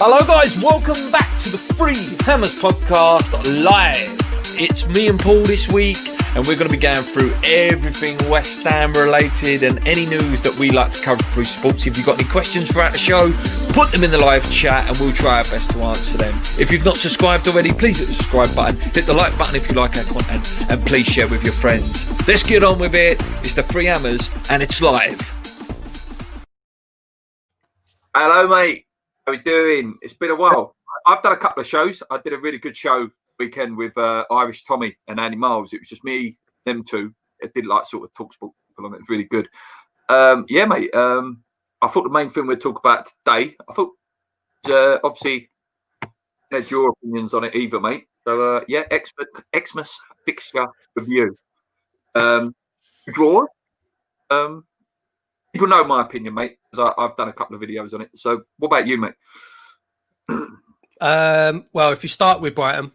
Hello guys, welcome back to the Free Hammers podcast live. It's me and Paul this week, and we're going to be going through everything West Ham related and any news that we like to cover through sports. If you've got any questions throughout the show, put them in the live chat and we'll try our best to answer them. If you've not subscribed already, please hit the subscribe button, hit the like button if you like our content, and please share with your friends. Let's get on with it. It's the Free Hammers and it's live. Hello mate, how are we doing? It's been a while. I've done a couple of shows. I did a really good show weekend with Irish Tommy and Andy Miles. It was just me, them two. I did like sort of talk sport people on it. It was really good. Yeah, mate. I thought the main thing we'd talk about today, I thought obviously had your opinions on it either, mate. So yeah, Xmas fixture review. Draw. People know my opinion, mate, because I've done a couple of videos on it. So what about you, mate? Well, if you start with Brighton,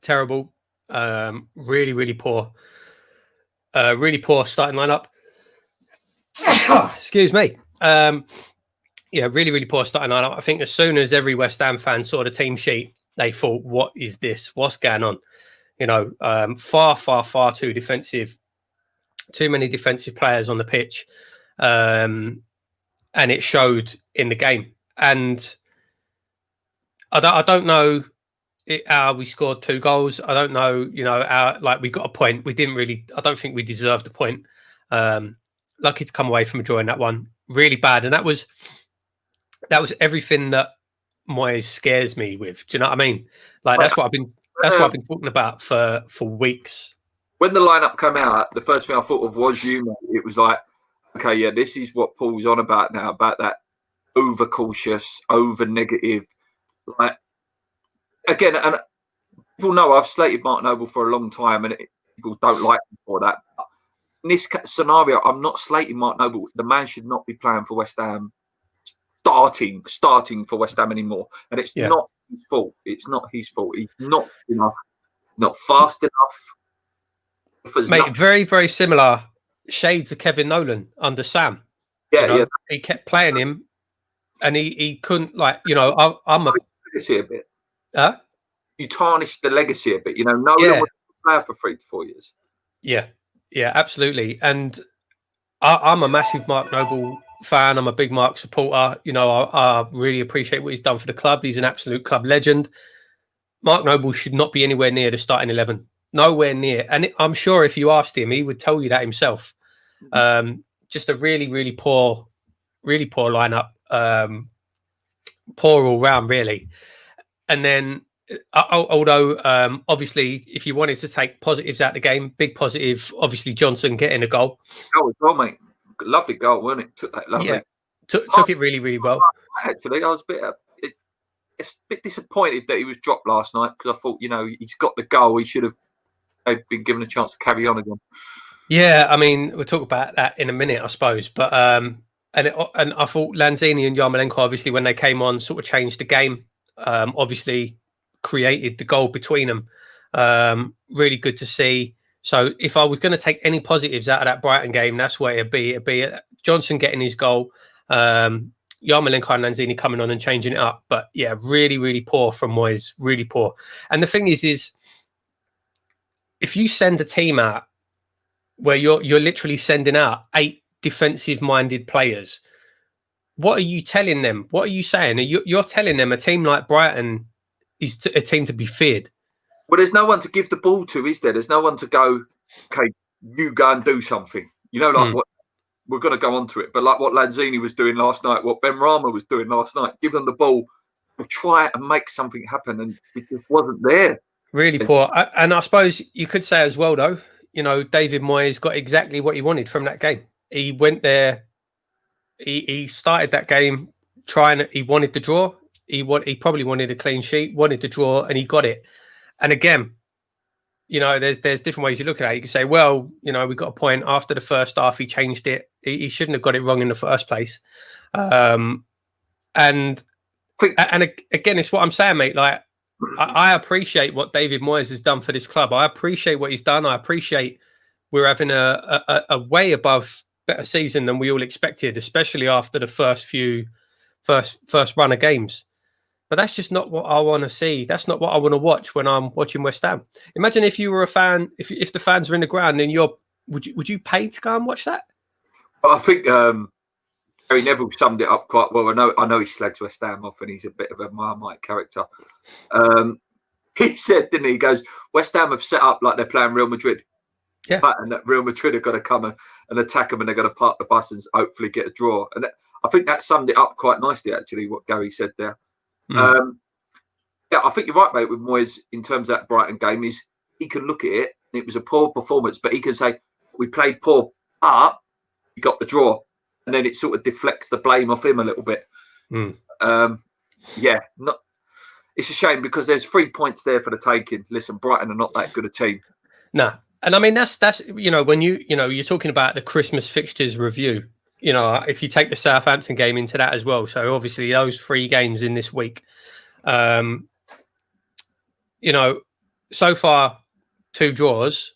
terrible. Really, really poor. Really poor starting lineup. Excuse me. Yeah, really, really poor starting lineup. I think as soon as every West Ham fan saw the team sheet, they thought, what is this? What's going on? You know, far too defensive. Too many defensive players on the pitch. And it showed in the game. And I don't know how we scored 2 goals. I don't know, you know, we got a point. We didn't really, I don't think we deserved a point. Lucky to come away from a draw in that one. Really bad. And that was everything that Moyes scares me with. Do you know what I mean? Like that's what I've been talking about for weeks. When the lineup came out, the first thing I thought of was you, mate. It was like, okay, yeah, this is what Paul's on about now, about that over cautious, over negative. Like, again, and people know I've slated Mark Noble for a long time, and people don't like him for that. But in this scenario, I'm not slating Mark Noble. The man should not be playing for West Ham, starting for West Ham anymore. And it's not his fault. It's not his fault. He's not enough, not fast enough. Mate, very, very similar shades of Kevin Nolan under Sam. Yeah, you know? yeah. He kept playing him, and he couldn't, like, you know, I'm a legacy a bit. Huh? You tarnish the legacy a bit. You know, Nolan was a player for 3 to 4 years. Yeah, absolutely. And I'm a massive Mark Noble fan. I'm a big Mark supporter. You know, I really appreciate what he's done for the club. He's an absolute club legend. Mark Noble should not be anywhere near the starting 11. Nowhere near. And I'm sure if you asked him, he would tell you that himself. Just a really, really poor lineup. Poor all round, really. And then, although obviously, if you wanted to take positives out of the game, big positive, obviously Johnson getting a goal. Goal as well, mate. Lovely goal, wasn't it? Took that lovely. Yeah, took it really, really well. Actually, I was a bit disappointed that he was dropped last night, because I thought, you know, he's got the goal. He should have been given a chance to carry on again. Yeah, I mean, we'll talk about that in a minute, I suppose. But and I thought Lanzini and Yarmolenko, obviously, when they came on, sort of changed the game. Obviously, created the goal between them. Really good to see. So, if I was going to take any positives out of that Brighton game, that's where it'd be. It'd be Johnson getting his goal, Yarmolenko and Lanzini coming on and changing it up. But yeah, really, really poor from Moyes. Really poor. And the thing is if you send a team out where you're literally sending out 8 defensive-minded players, what are you telling them? What are you saying? You're telling them a team like Brighton is a team to be feared. Well, there's no one to give the ball to, is there? There's no one to go, okay, you go and do something. You know, like what we're going to go on to it, but like what Lanzini was doing last night, what Ben Rama was doing last night, give them the ball, try and make something happen, and it just wasn't there. Really poor. And I suppose you could say as well, though, you know, David Moyes got exactly what he wanted from that game. He went there, he started that game he wanted the draw. He probably wanted a clean sheet, wanted the draw, and he got it. And again, you know, there's different ways you look at it. You can say, well, you know, we got a point after the first half. He changed it. He shouldn't have got it wrong in the first place. And again, it's what I'm saying, mate. Like, I appreciate what David Moyes has done for this club. I appreciate what he's done. I appreciate we're having a way above better season than we all expected, especially after the first run of games. But that's just not what I want to see. That's not what I want to watch when I'm watching West Ham. Imagine if you were a fan, if the fans are in the ground and would you pay to go and watch that? Well, I think Gary Neville summed it up quite well. I know he slags West Ham off, and he's a bit of a Marmite character. He said, didn't he? He goes, West Ham have set up like they're playing Real Madrid. Yeah. And that Real Madrid are going to come and attack them, and they're going to park the bus and hopefully get a draw. And I think that summed it up quite nicely, actually, what Gary said there. Yeah, I think you're right, mate, with Moyes in terms of that Brighton game. Is he can look at it, and it was a poor performance, but he can say, we played poor, but we got the draw. And then it sort of deflects the blame off him a little bit. Yeah, it's a shame because there's 3 points there for the taking. Listen, Brighton are not that good a team. No. And I mean, that's when you're talking about the Christmas fixtures review, if you take the Southampton game into that as well. So obviously those 3 games in this week, so far 2 draws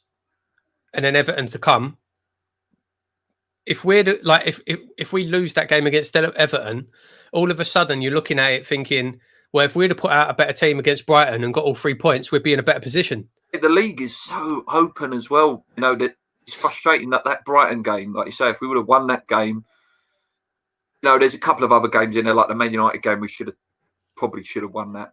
and then Everton to come. If we're if we lose that game against Everton, all of a sudden you're looking at it thinking, well, if we'd have put out a better team against Brighton and got all 3 points, we'd be in a better position. The league is so open as well. That it's frustrating that Brighton game, like you say, if we would have won that game, there's a couple of other games in there, like the Man United game, we probably should have won that.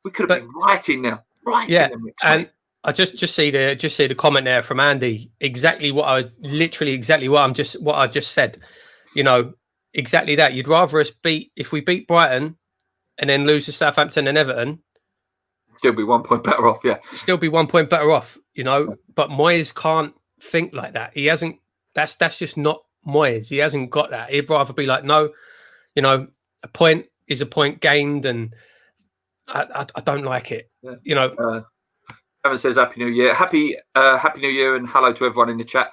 We could have been right in there, in the mix. And I just see the comment there from Andy. Exactly what I just said. Exactly that. You'd rather us if we beat Brighton and then lose to Southampton and Everton. Still be 1 point better off, yeah. Still be 1 point better off, But Moyes can't think like that. He hasn't. That's just not Moyes. He hasn't got that. He'd rather be like, no, a point is a point gained, and I don't like it. Yeah. Evan says Happy New Year. Happy New Year, and hello to everyone in the chat.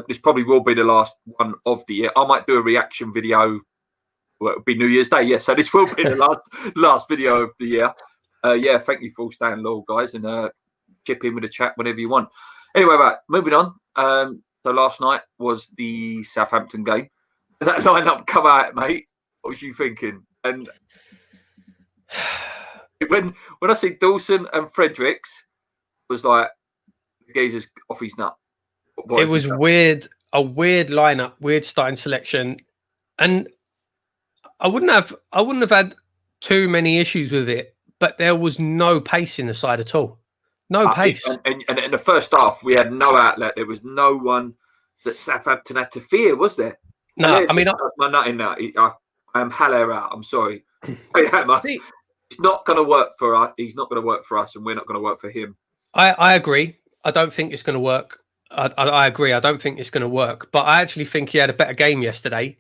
This probably will be the last one of the year. I might do a reaction video. Well, it'll be New Year's Day, yes. So this will be the last video of the year. Yeah, thank you for all staying loyal, guys, and chip in with the chat whenever you want. Anyway, right, moving on. So last night was the Southampton game. That lineup come out, mate. What was you thinking? And when I see Dawson and Fredericks, it was like the geezer's off his nut. It was weird, a weird lineup, weird starting selection, and I wouldn't have had too many issues with it. But there was no pace in the side at all. No pace. And in the first half, we had no outlet. There was no one that Southampton had to fear, was there? No, I mean... my nut in that. I am Haller out. I'm sorry. It's not going to work for us. He's not going to work for us, and we're not going to work for him. I agree. I don't think it's going to work. I agree. I don't think it's going to work. But I actually think he had a better game yesterday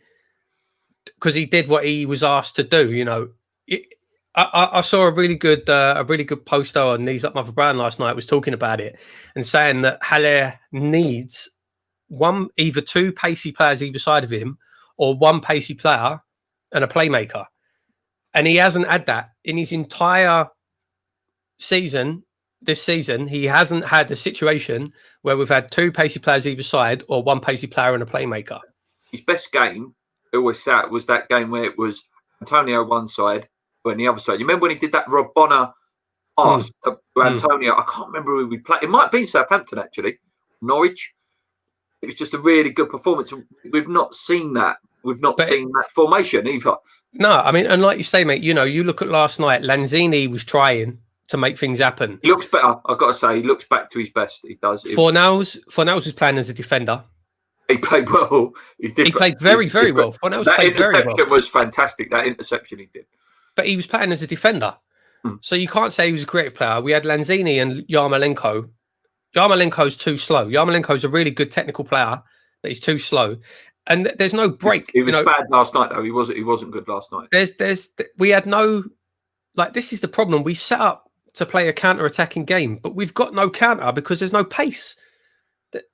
because he did what he was asked to do, I saw a really good poster on Knees Up Mother Brown last night. Was talking about it and saying that Haller needs either 2 pacey players either side of him, or 1 pacey player and a playmaker, and he hasn't had that in his entire season. This season, he hasn't had a situation where we've had 2 pacey players either side, or 1 pacey player and a playmaker. His best game, was that game where it was Antonio one side. On the other side, you remember when he did that Rob Bonner pass to Antonio? I can't remember who we played. It might have been Southampton, actually. Norwich. It was just a really good performance. We've not seen that. We've not seen that formation either. No, I mean, and like you say, mate, you look at last night, Lanzini was trying to make things happen. He looks better, I've got to say. He looks back to his best. He does. Fornals was playing as a defender. He played well. He played very, very well. That interception was fantastic. That interception he did. But he was playing as a defender. So you can't say he was a creative player. We had Lanzini and Yarmolenko. Yarmolenko's too slow. Yarmolenko's a really good technical player, but he's too slow. And there's no break. He was bad last night, though. He wasn't good last night. We had no, this is the problem. We set up to play a counter-attacking game, but we've got no counter because there's no pace.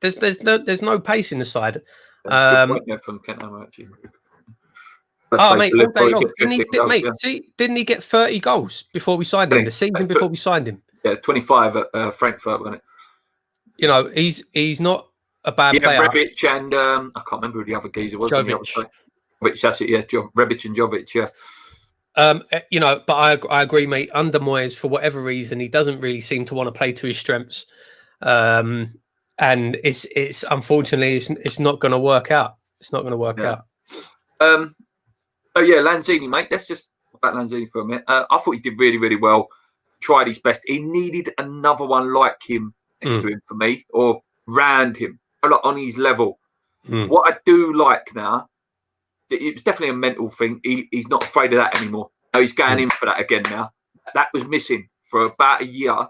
There's no pace in the side. From Kent, actually. Mate, all day long. Didn't he get 30 goals before we signed him? The season before we signed him. Yeah, 25 at Frankfurt, wasn't it? He's not a bad player. Rebic and I can't remember who the other geezer was. Jovic, that's it. Yeah, Rebic and Jovic. Yeah. But I agree, mate. Under Moyes, for whatever reason, he doesn't really seem to want to play to his strengths, and it's unfortunately it's not going to work out. It's not going to work out. Oh yeah, Lanzini, mate. Let's just talk about Lanzini for a minute. I thought he did really, really well. Tried his best. He needed another one like him next to him for me, or round him, a lot on his level. What I do like now, it was definitely a mental thing. He's not afraid of that anymore. No, he's going in for that again now. That was missing for about a year.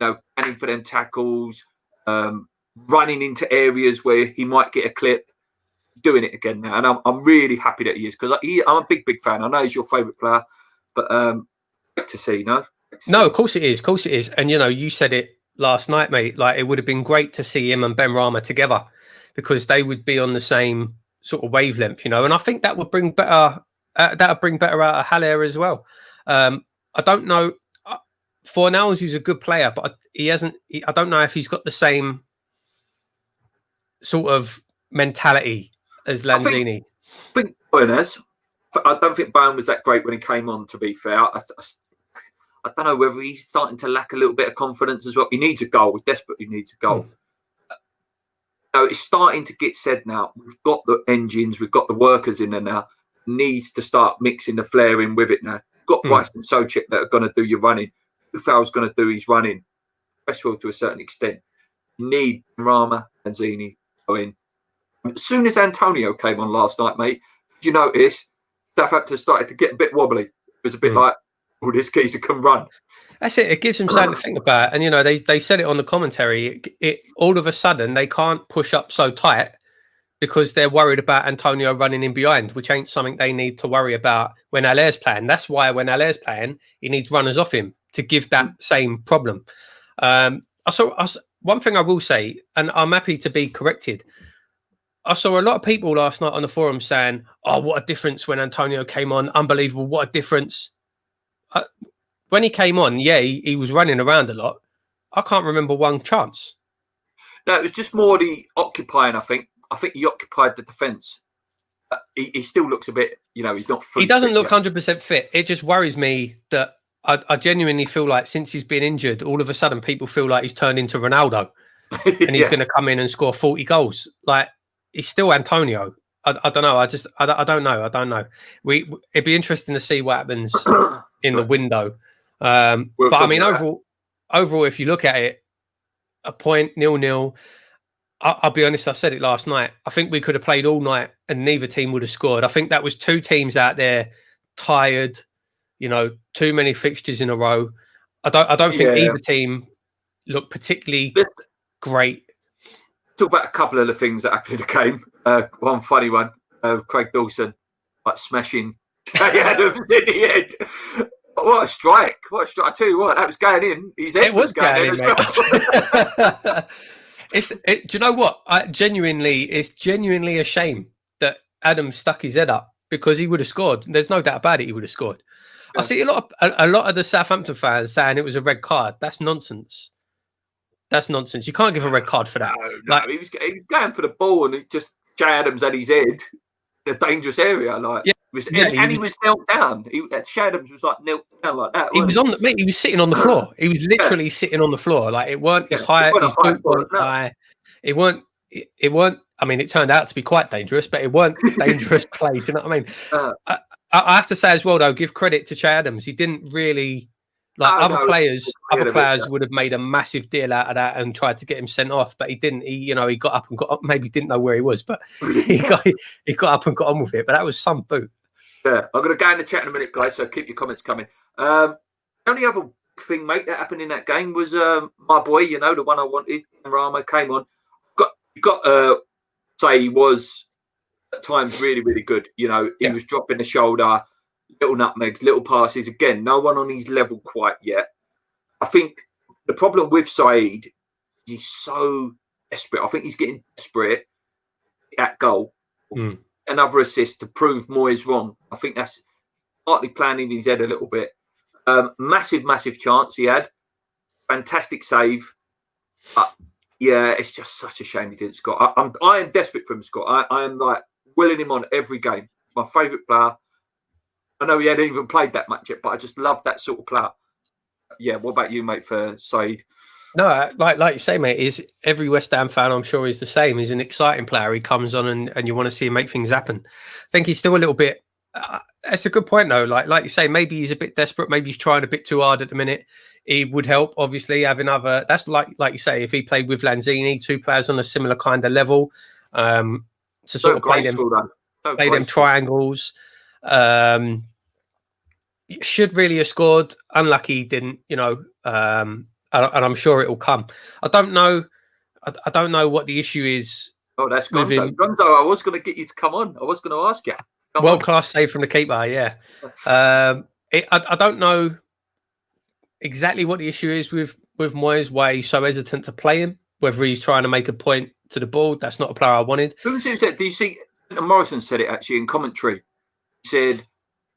Going in for them tackles, running into areas where he might get a clip. Doing it again now, and I'm really happy that he is, because I'm a big fan. I know he's your favourite player, but great to see, no? No, of course it is, and you said it last night, mate. Like, it would have been great to see him and Ben Rama together, because they would be on the same sort of wavelength, and I think that would bring better. That would bring better out of Haller as well. I don't know. Fornals, he's a good player, but he hasn't. I don't know if he's got the same sort of mentality as Lanzini. I think Boynes. I don't think Bowen was that great when he came on, to be fair. I don't know whether he's starting to lack a little bit of confidence as well. He needs a goal. He desperately needs a goal. It's starting to get said now. We've got the engines. We've got the workers in there now. Needs to start mixing the flair in with it now. We've got Bryce and Socek that are going to do your running. Ufal's going to do his running. Westfield to a certain extent. You need Rama, Lanzini, Owen. As soon as Antonio came on last night, mate, did you notice Southampton started to get a bit wobbly? It was a bit like, this geezer can run. That's it. It gives them something to think about. And, they said it on the commentary. It all of a sudden, they can't push up so tight because they're worried about Antonio running in behind, which ain't something they need to worry about when Haller's playing. That's why when Haller's playing, he needs runners off him to give that same problem. One thing I will say, and I'm happy to be corrected, I saw a lot of people last night on the forum saying, "Oh, what a difference when Antonio came on! Unbelievable! What a difference!" When he came on, he was running around a lot. I can't remember one chance. No, it was just more the occupying. I think he occupied the defence. He still looks a bit, he's not fully. He doesn't look 100% fit. It just worries me that I genuinely feel like since he's been injured, all of a sudden people feel like he's turned into Ronaldo, and he's going to come in and score 40 goals. Like, he's still Antonio. I don't know. I don't know. It'd be interesting to see what happens in the window. But I mean, overall, if you look at it, a point 0-0. I'll be honest. I said it last night. I think we could have played all night and neither team would have scored. I think that was two teams out there tired. Too many fixtures in a row. I don't think either team looked particularly great. Talk about a couple of the things that happened in the game. One funny one, Craig Dawson, smashing Jay Adams in the head. What a strike! I tell you what, that was going in. His head was going in as well. Do you know what? It's genuinely a shame that Adams stuck his head up, because he would have scored. There's no doubt about it. He would have scored. Yeah. I see a lot of the Southampton fans saying it was a red card. That's nonsense. You can't give a red card for that. No, he was going for the ball, and Jay Adams had his head in a dangerous area. He was knelt down. Jay Adams was knelt down like that. He was sitting on the floor. He was literally sitting on the floor. Like, it weren't his height. His boot weren't high. It weren't. I mean, it turned out to be quite dangerous, but it weren't dangerous play. Do you know what I mean? I have to say as well, though, give credit to Jay Adams. He didn't really. Other players would have made a massive deal out of that and tried to get him sent off, but he didn't. He got up and got up. Maybe didn't know where he was, but he got up and got on with it. But that was some boot. Yeah, I'm going to go in the chat in a minute, guys. So keep your comments coming. The only other thing, mate, that happened in that game was my boy. The one I wanted, Rama, came on. Got say he was at times really, really good. He was dropping the shoulder. Little nutmegs, little passes. Again, no one on his level quite yet. I think the problem with Saeed is he's so desperate. I think he's getting desperate at goal. Another assist to prove Moyes wrong. I think that's partly planning in his head a little bit. Massive chance he had. Fantastic save. But yeah, it's just such a shame he didn't score. I am desperate for him to score. I am willing him on every game. He's my favourite player. I know he hadn't even played that much yet, but I just love that sort of player. Yeah, what about you, mate, for Said? No, like you say, mate, is every West Ham fan, I'm sure, is the same. He's an exciting player. He comes on and you want to see him make things happen. I think he's still a little bit. That's a good point, though. Like you say, maybe he's a bit desperate. Maybe he's trying a bit too hard at the minute. It would help, obviously, having other. That's like you say, if he played with Lanzini, two players on a similar kind of level, to sort of play them triangles. Should really have scored. Unlucky he didn't, and I'm sure it will come. I don't know. I don't know what the issue is. Oh, that's Gonzo. Gonzo, I was going to get you to come on. I was going to ask you. World class save from the keeper. Yeah. I don't know exactly what the issue is with Moyes. Why he's so hesitant to play him. Whether he's trying to make a point to the ball. That's not a player I wanted. Who said that? Do you see? Morrison said it actually in commentary. He said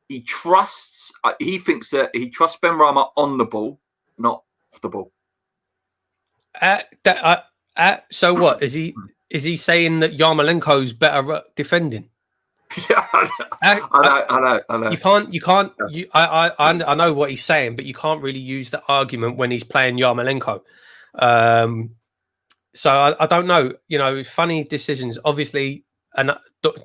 he thinks that he trusts Benrahma on the ball, not off the ball. So what is he? Is he saying that Yarmolenko's better at defending? I know. You can't. I know what he's saying, but you can't really use that argument when he's playing Yarmolenko. So I don't know. Funny decisions, obviously, and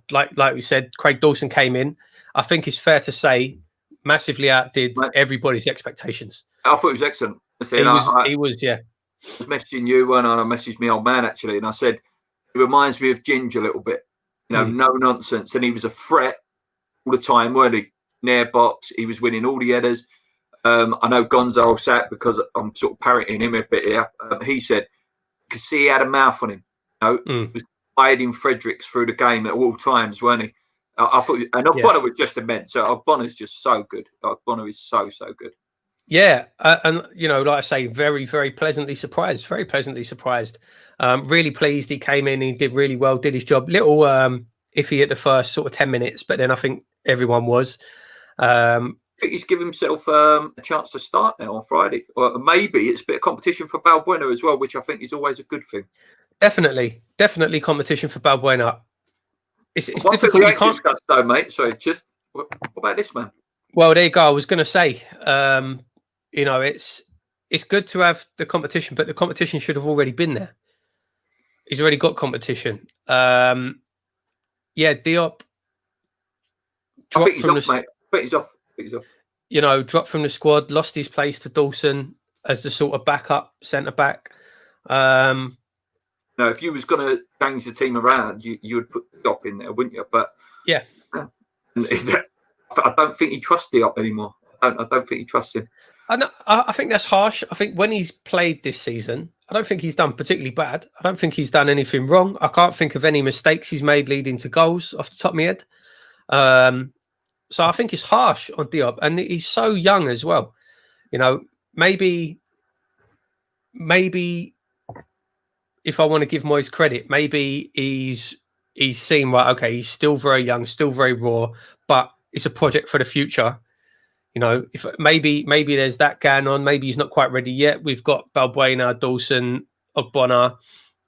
like we said, Craig Dawson came in. I think it's fair to say, massively outdid everybody's expectations. I thought it was excellent. He was, yeah. I was messaging you, and I messaged my old man actually, and I said it reminds me of Ginger a little bit. No nonsense, and he was a threat all the time, weren't he? Near box, he was winning all the headers. I know Gonzo sat because I'm sort of parroting him a bit here. He said, you could see he had a mouth on him. He was hiding Fredericks through the game at all times, weren't he? I thought, and Ogbonna was just immense. So Ogbonna's just so good. Ogbonna is so good. Yeah, and like I say, very, very pleasantly surprised. Very pleasantly surprised. Really pleased. He came in. He did really well. Did his job. Little iffy at the first sort of 10 minutes, but then I think everyone was. I think he's given himself a chance to start now on Friday, or maybe it's a bit of competition for Balbuena as well, which I think is always a good thing. Definitely competition for Balbuena. It's difficult. We ain't discussed though, mate. So just what about this man? Well, there you go. I was going to say, it's good to have the competition, but the competition should have already been there. He's already got competition. Diop. I think he's off, mate. I think he's off. Dropped from the squad, lost his place to Dawson as the sort of backup centre back. No, if you was going to change the team around, you would put Diop in there, wouldn't you? But yeah, I don't think he trusts Diop anymore. I don't think he trusts him. I think that's harsh. I think when he's played this season, I don't think he's done particularly bad. I don't think he's done anything wrong. I can't think of any mistakes he's made leading to goals off the top of my head. So I think it's harsh on Diop, and he's so young as well. Maybe if I want to give Moyes credit, maybe he's seen, right, okay, he's still very young, still very raw, but it's a project for the future. If maybe there's that going on, maybe he's not quite ready yet. We've got Balbuena, Dawson, Ogbonna.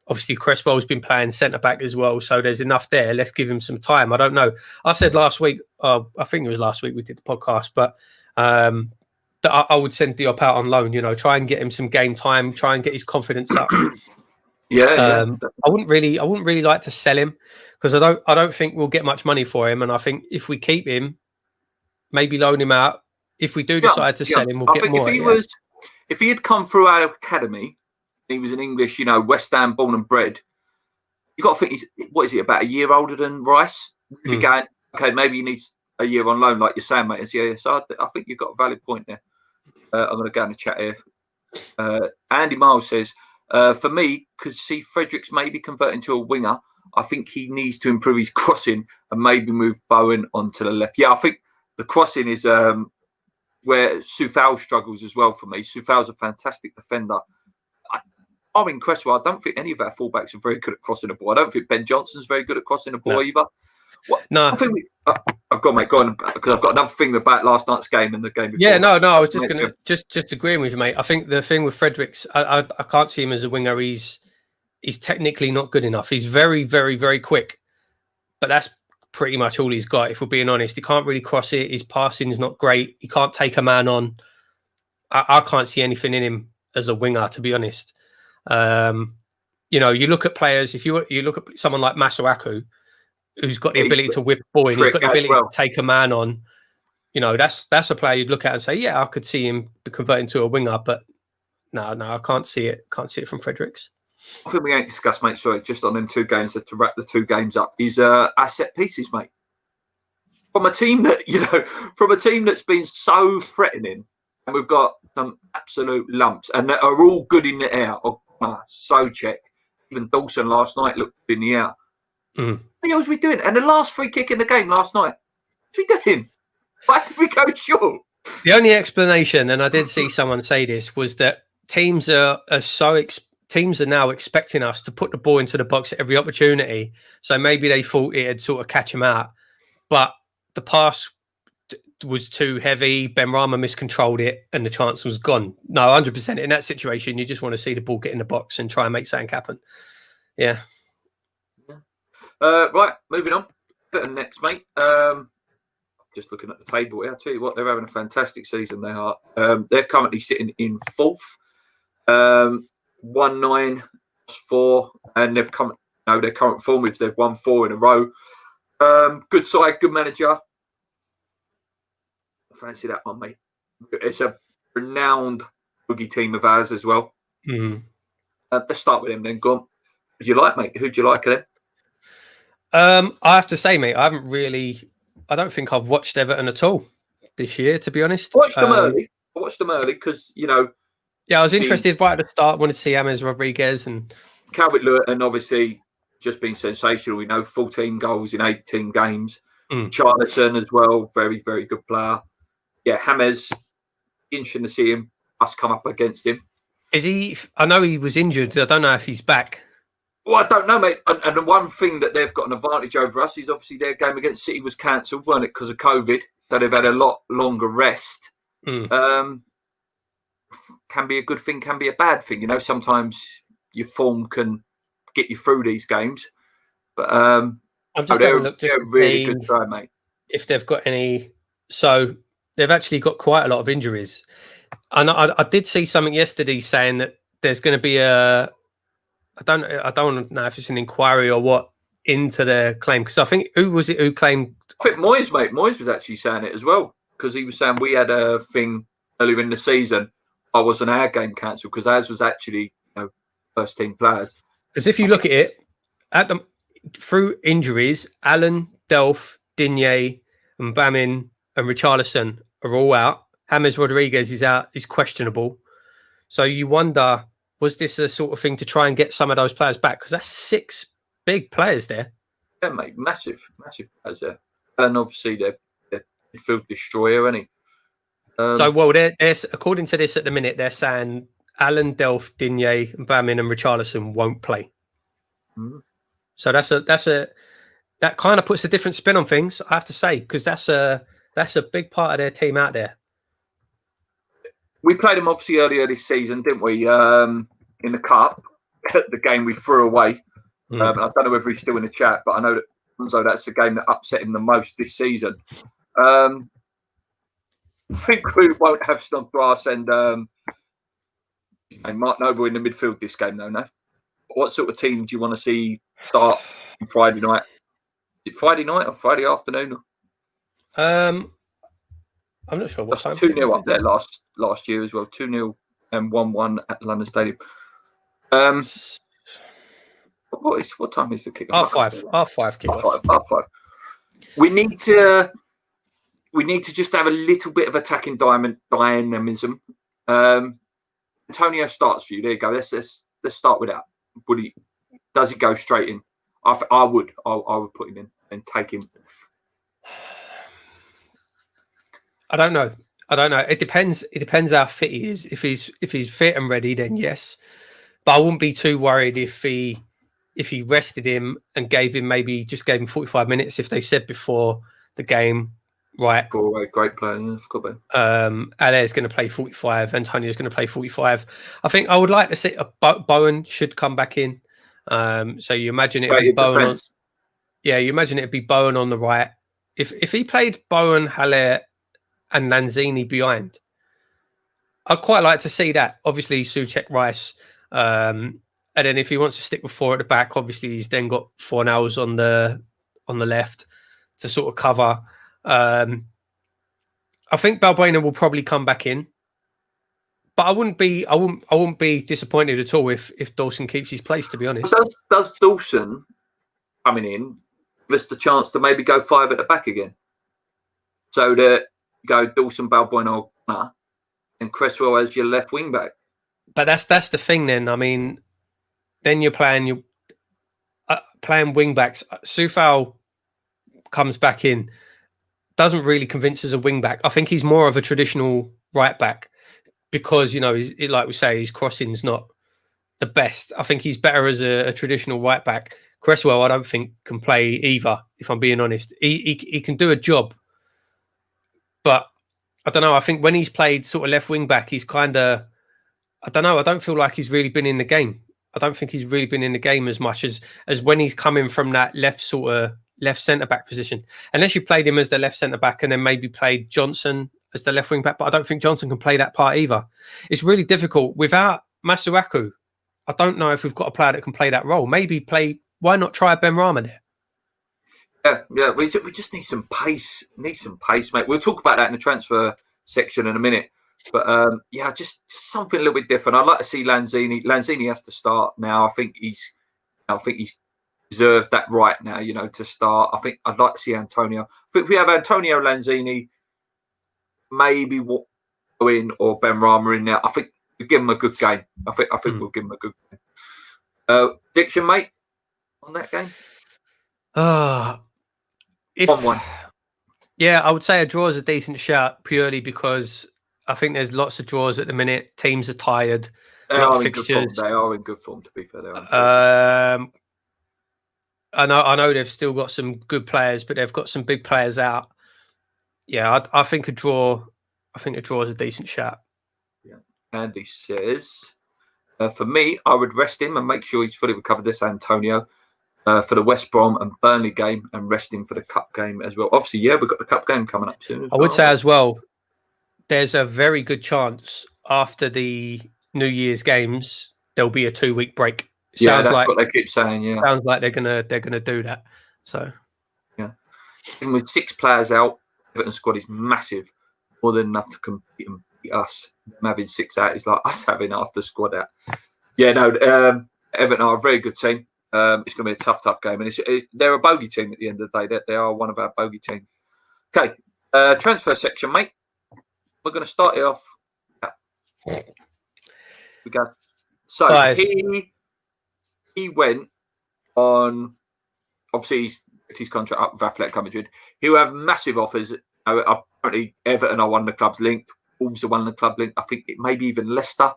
Obviously, Cresswell's been playing centre-back as well, so there's enough there. Let's give him some time. I don't know. I said last week, I think it was last week we did the podcast, but that I would send Diop out on loan, try and get him some game time, try and get his confidence up. Yeah. I wouldn't really like to sell him because I don't think we'll get much money for him. And I think if we keep him, maybe loan him out. If we do decide to sell him, we'll get more. If he had come through our academy, he was an English, West Ham born and bred. You got to think he's about a year older than Rice. Really going, okay, maybe he needs a year on loan, like you're saying, mate. Yeah, so I think you've got a valid point there. I'm going to go in the chat here. Andy Miles says, for me, could see Fredericks maybe converting to a winger. I think he needs to improve his crossing and maybe move Bowen onto the left. Yeah, I think the crossing is where Soufal struggles as well for me. Soufal's a fantastic defender. In Cresswell, I don't think any of our fullbacks are very good at crossing the ball. I don't think Ben Johnson's very good at crossing the ball either. No. I think I've got, mate, go on, because I've got another thing about last night's game and the game before. Yeah, no, I was just going to just agreeing with you, mate. I think the thing with Fredericks, I can't see him as a winger. He's technically not good enough. He's very, very, very quick, but that's pretty much all he's got. If we're being honest, he can't really cross it. His passing is not great. He can't take a man on. I can't see anything in him as a winger, to be honest. You know, you look at players. If you look at someone like Masuaku, who's got the ability to whip a ball in, he's got the ability to take a man on. You know, that's a player you'd look at and say, yeah, I could see him converting to a winger, but no, I can't see it. Can't see it from Fredericks. I think we ain't discussed, mate. Sorry, just on them 2 games to wrap the 2 games up. Is asset pieces, mate. From a team that's been so threatening, and we've got some absolute lumps, and that are all good in the air. So check. Even Dawson last night looked good in the air. What was we doing? And the last free kick in the game last night. What we doing? Why did we go short? The only explanation, and I did see someone say this, was that teams are now expecting us to put the ball into the box at every opportunity. So maybe they thought it'd sort of catch them out, but the pass was too heavy. Benrahma miscontrolled it, and the chance was gone. No, 100% in that situation, you just want to see the ball get in the box and try and make something happen. Yeah. Right, moving on. Next, mate. Just looking at the table here, I'll tell you what, they're having a fantastic season. They are. They're currently sitting in 4th. 1-9, 4, and they've come. No, their current form is they've won 4 in a row. Good side, good manager. Fancy that one, mate. It's a renowned boogie team of ours as well. Let's start with them then. Go on. Who do you like, mate? Who do you like of them? I have to say, mate, I don't think I've watched Everton at all this year, to be honest. I watched them early because, you know. Yeah, I was interested right at the start. Wanted to see James Rodriguez and Calvert-Lewin, obviously just been sensational. We know 14 goals in 18 games. Charlton as well, very, very good player. Yeah, James, interesting to see us come up against him. Is he? I know he was injured. I don't know if he's back. Well, I don't know, mate. And the one thing that they've got an advantage over us is obviously their game against City was cancelled, weren't it, because of COVID? So they've had a lot longer rest. Can be a good thing, can be a bad thing. You know, sometimes your form can get you through these games. But I'm just having a look just they're really good try, mate. If they've got any, so they've actually got quite a lot of injuries. And I did see something yesterday saying that there's going to be I don't know if it's an inquiry or what into their claim, because I think who claimed? I think Moyes, mate. Moyes was actually saying it as well, because he was saying we had a thing earlier in the season. I wasn't our game cancelled because ours was actually, you know, first team players. Because if you look at it, through injuries, Allen, Delph, Digne, and Bamin and Richarlison are all out. James Rodriguez is out, is questionable. So you wonder, was this a sort of thing to try and get some of those players back? Because that's 6 big players there. Yeah, mate, massive players there. And obviously they're midfield destroyer, isn't he? So, well, they're according to this at the minute, they're saying Allen, Delph, Digne, Bamin, and Richarlison won't play. So that kind of puts a different spin on things, I have to say, because that's a big part of their team out there. We played them obviously earlier this season, didn't we? In the cup, the game we threw away. I don't know whether he's still in the chat, but I know that that's the game that upset him the most this season. I think we won't have Snodgrass and Mark Noble in the midfield this game, though. No. What sort of team do you want to see start on Friday night? Is it Friday night or Friday afternoon? I'm not sure. What That's 2-0 up there last year as well. 2-0 and 1-1 at London Stadium. What time is the kickoff? Half five kickoff. Half five. We need to just have a little bit of attacking dynamism. Antonio starts for you. There you go. Let's start with that. Does he go straight in? I would put him in and take him. I don't know. It depends how fit he is. If he's fit and ready, then yes. But I wouldn't be too worried if he rested him and gave him 45 minutes. If they said before the game, right? Great player. Yeah, forgot about Aller's going to play 45. Antonio's going to play 45. I think I would like to see Bowen should come back in. So you imagine it would be Bowen on. Yeah, you imagine it'd be Bowen on the right. If he played Bowen, Haller, and Lanzini behind, I'd quite like to see that. Obviously, Souček, Rice, and then if he wants to stick with 4 at the back, obviously he's then got Fornals on the left to sort of cover. I think Balbuena will probably come back in, but I wouldn't be disappointed at all if Dawson keeps his place. To be honest, does Dawson coming in give us the chance to maybe go 5 at the back again? So that you go Dawson, Balbuena, and Cresswell as your left wing back. But that's the thing. Then I mean, then you're playing wing backs. Soufal comes back in, doesn't really convince as a wing back. I think he's more of a traditional right back because he's like we say, his crossing's not the best. I think he's better as a traditional right back. Cresswell, I don't think can play either. If I'm being honest, he can do a job, but I don't know. I think when he's played sort of left wing back, he's kind of, I don't know. I don't feel like he's really been in the game. I don't think he's really been in the game as much as when he's coming from that left centre back position. Unless you played him as the left centre back and then maybe played Johnson as the left wing back, but I don't think Johnson can play that part either. It's really difficult without Masuaku. I don't know if we've got a player that can play that role. Why not try Ben Rama there? Yeah. We just need some pace. Mate. We'll talk about that in the transfer section in a minute. But just something a little bit different. I'd like to see Lanzini. Lanzini has to start now. I think he's deserved that right now. To start. I think I'd like to see Antonio. I think if we have Antonio, Lanzini, maybe go in or Ben Rama in there. I think we'll give him a good game. I think we'll give him a good game. Diction, mate, on that game. 1-1. Yeah, I would say a draw is a decent shout purely because I think there's lots of draws at the minute. Teams are tired. They are in good form, to be fair. I know they've still got some good players, but they've got some big players out. Yeah, I think a draw is a decent shout. Yeah. Andy says, for me, I would rest him and make sure he's fully recovered. This Antonio. For the West Brom and Burnley game and resting for the cup game as well. Obviously, we've got the cup game coming up soon. I would say as well, there's a very good chance after the New Year's games there'll be a 2-week break. That's what they keep saying. Yeah, sounds like they're gonna do that. So yeah, even with 6 players out, Everton squad is massive, more than enough to compete and beat us. Them having 6 out is like us having half the squad out. Yeah, no, Everton are a very good team. It's going to be a tough game, and they're a bogey team at the end of the day. They are one of our bogey teams. Okay, transfer section, mate. We're going to start it off. We go. So nice. he went on. Obviously, he's his contract up with Athletic Madrid. He'll have massive offers. Apparently, Everton are one of the clubs linked. Wolves are one of the club linked. I think it maybe even Leicester.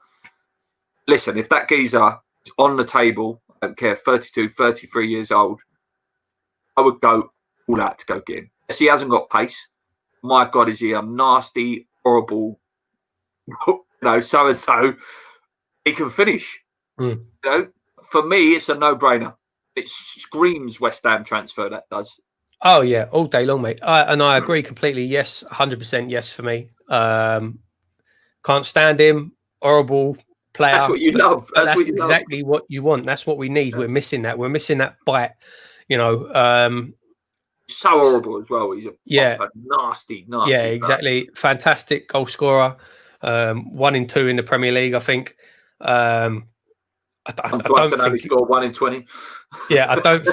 Listen, if that geezer is on the table, I don't care, 32, 33 years old, I would go all out to go get him. Yes, he hasn't got pace. My God, is he a nasty, horrible, so-and-so. He can finish. For me, it's a no-brainer. It screams West Ham transfer, that does. Oh, yeah, all day long, mate. I agree completely. Yes, 100% yes for me. Can't stand him. Horrible player. That's what you love. That's exactly what you want. That's what we need. Yeah. We're missing that. We're missing that bite. So horrible as well. He's a nasty. Yeah, exactly. Player. Fantastic goal scorer. 1 in 2 in the Premier League, I think. I don't think he scored 1 in 20. Yeah, I don't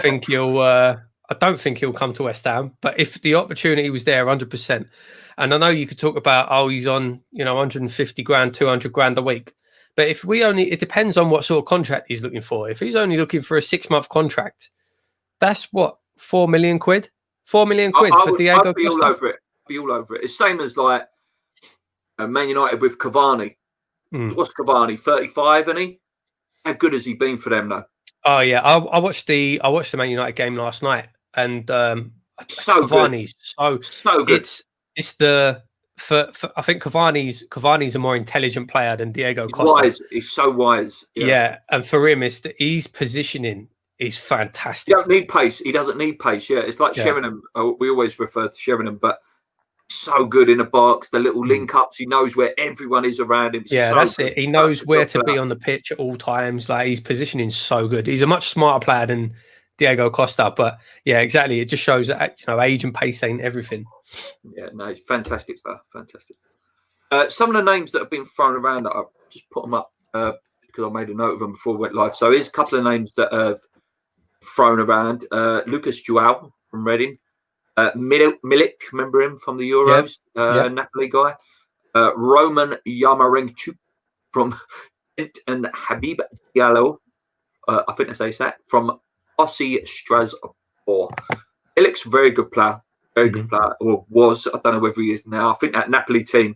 think he'll come to West Ham. But if the opportunity was there, 100%. And I know you could talk about, he's on 150 grand, 200 grand a week. But if it depends on what sort of contract he's looking for. If he's only looking for a 6-month contract, that's what, 4 million quid? 4 million quid for Diego I'd be all over it. It's same as like Man United with Cavani. What's Cavani? 35, isn't he? How good has he been for them though? Oh yeah, I watched the Man United game last night, and so Cavani's good. So good. It's I think Cavani's a more intelligent player than Diego Costa. He's so wise. Yeah, and for him, his positioning is He fantastic. don't need pace. He doesn't need pace. Yeah, it's like Sheringham. We always refer to Sheringham, but so good in the box, the little link ups. He knows where everyone is around him. Yeah, so that's good. it. He Such knows a where good to be player. on the pitch at all times. Like, his positioning is so good. He's a much smarter player than Diego Costa. But yeah, exactly. It just shows that, you know, age and pace ain't everything. Yeah, no, he's fantastic, player. Fantastic. Some of the names that have been thrown around, I've just put them up because I made a note of them before we went live. So here's a couple of names that have thrown around. Lucas João from Reading. Milik, remember him from the Euros? Napoli guy. Roman Yarmolenchuk from Kent, and Habib Diallo, I think that's how you say it, from Ossie Strasbourg. Milik's a very good player. Very good player. Or was. I don't know whether he is now. I think that Napoli team,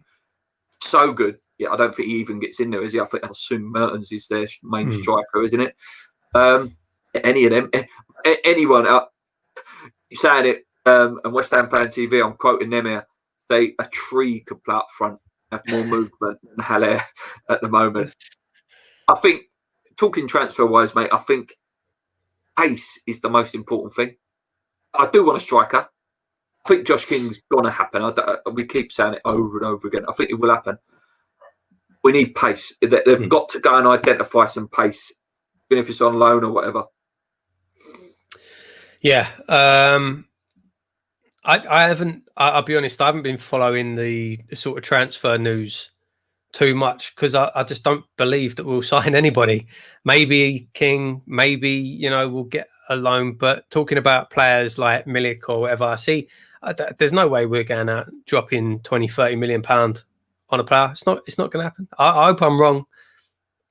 so good. Yeah, I don't think he even gets in there, is he? I think Alsun Mertens is their main striker, isn't it? Any of them. Anyone. You saying it, and West Ham Fan TV, I'm quoting them here. A tree could play up front, have more movement than Haller at the moment. I think, talking transfer-wise, mate, I think pace is the most important thing. I do want a striker. I think Josh King's going to happen. We keep saying it over and over again. I think it will happen. We need pace. They've got to go and identify some pace, even if it's on loan or whatever. Yeah. I haven't, I'll be honest, I haven't been following the sort of transfer news too much because I just don't believe that we'll sign anybody. Maybe King, maybe, you know, we'll get a loan, but talking about players like Milik or whatever, I see there's no way we're going out dropping 20-30 million pound on a player. It's not going to happen. I hope I'm wrong.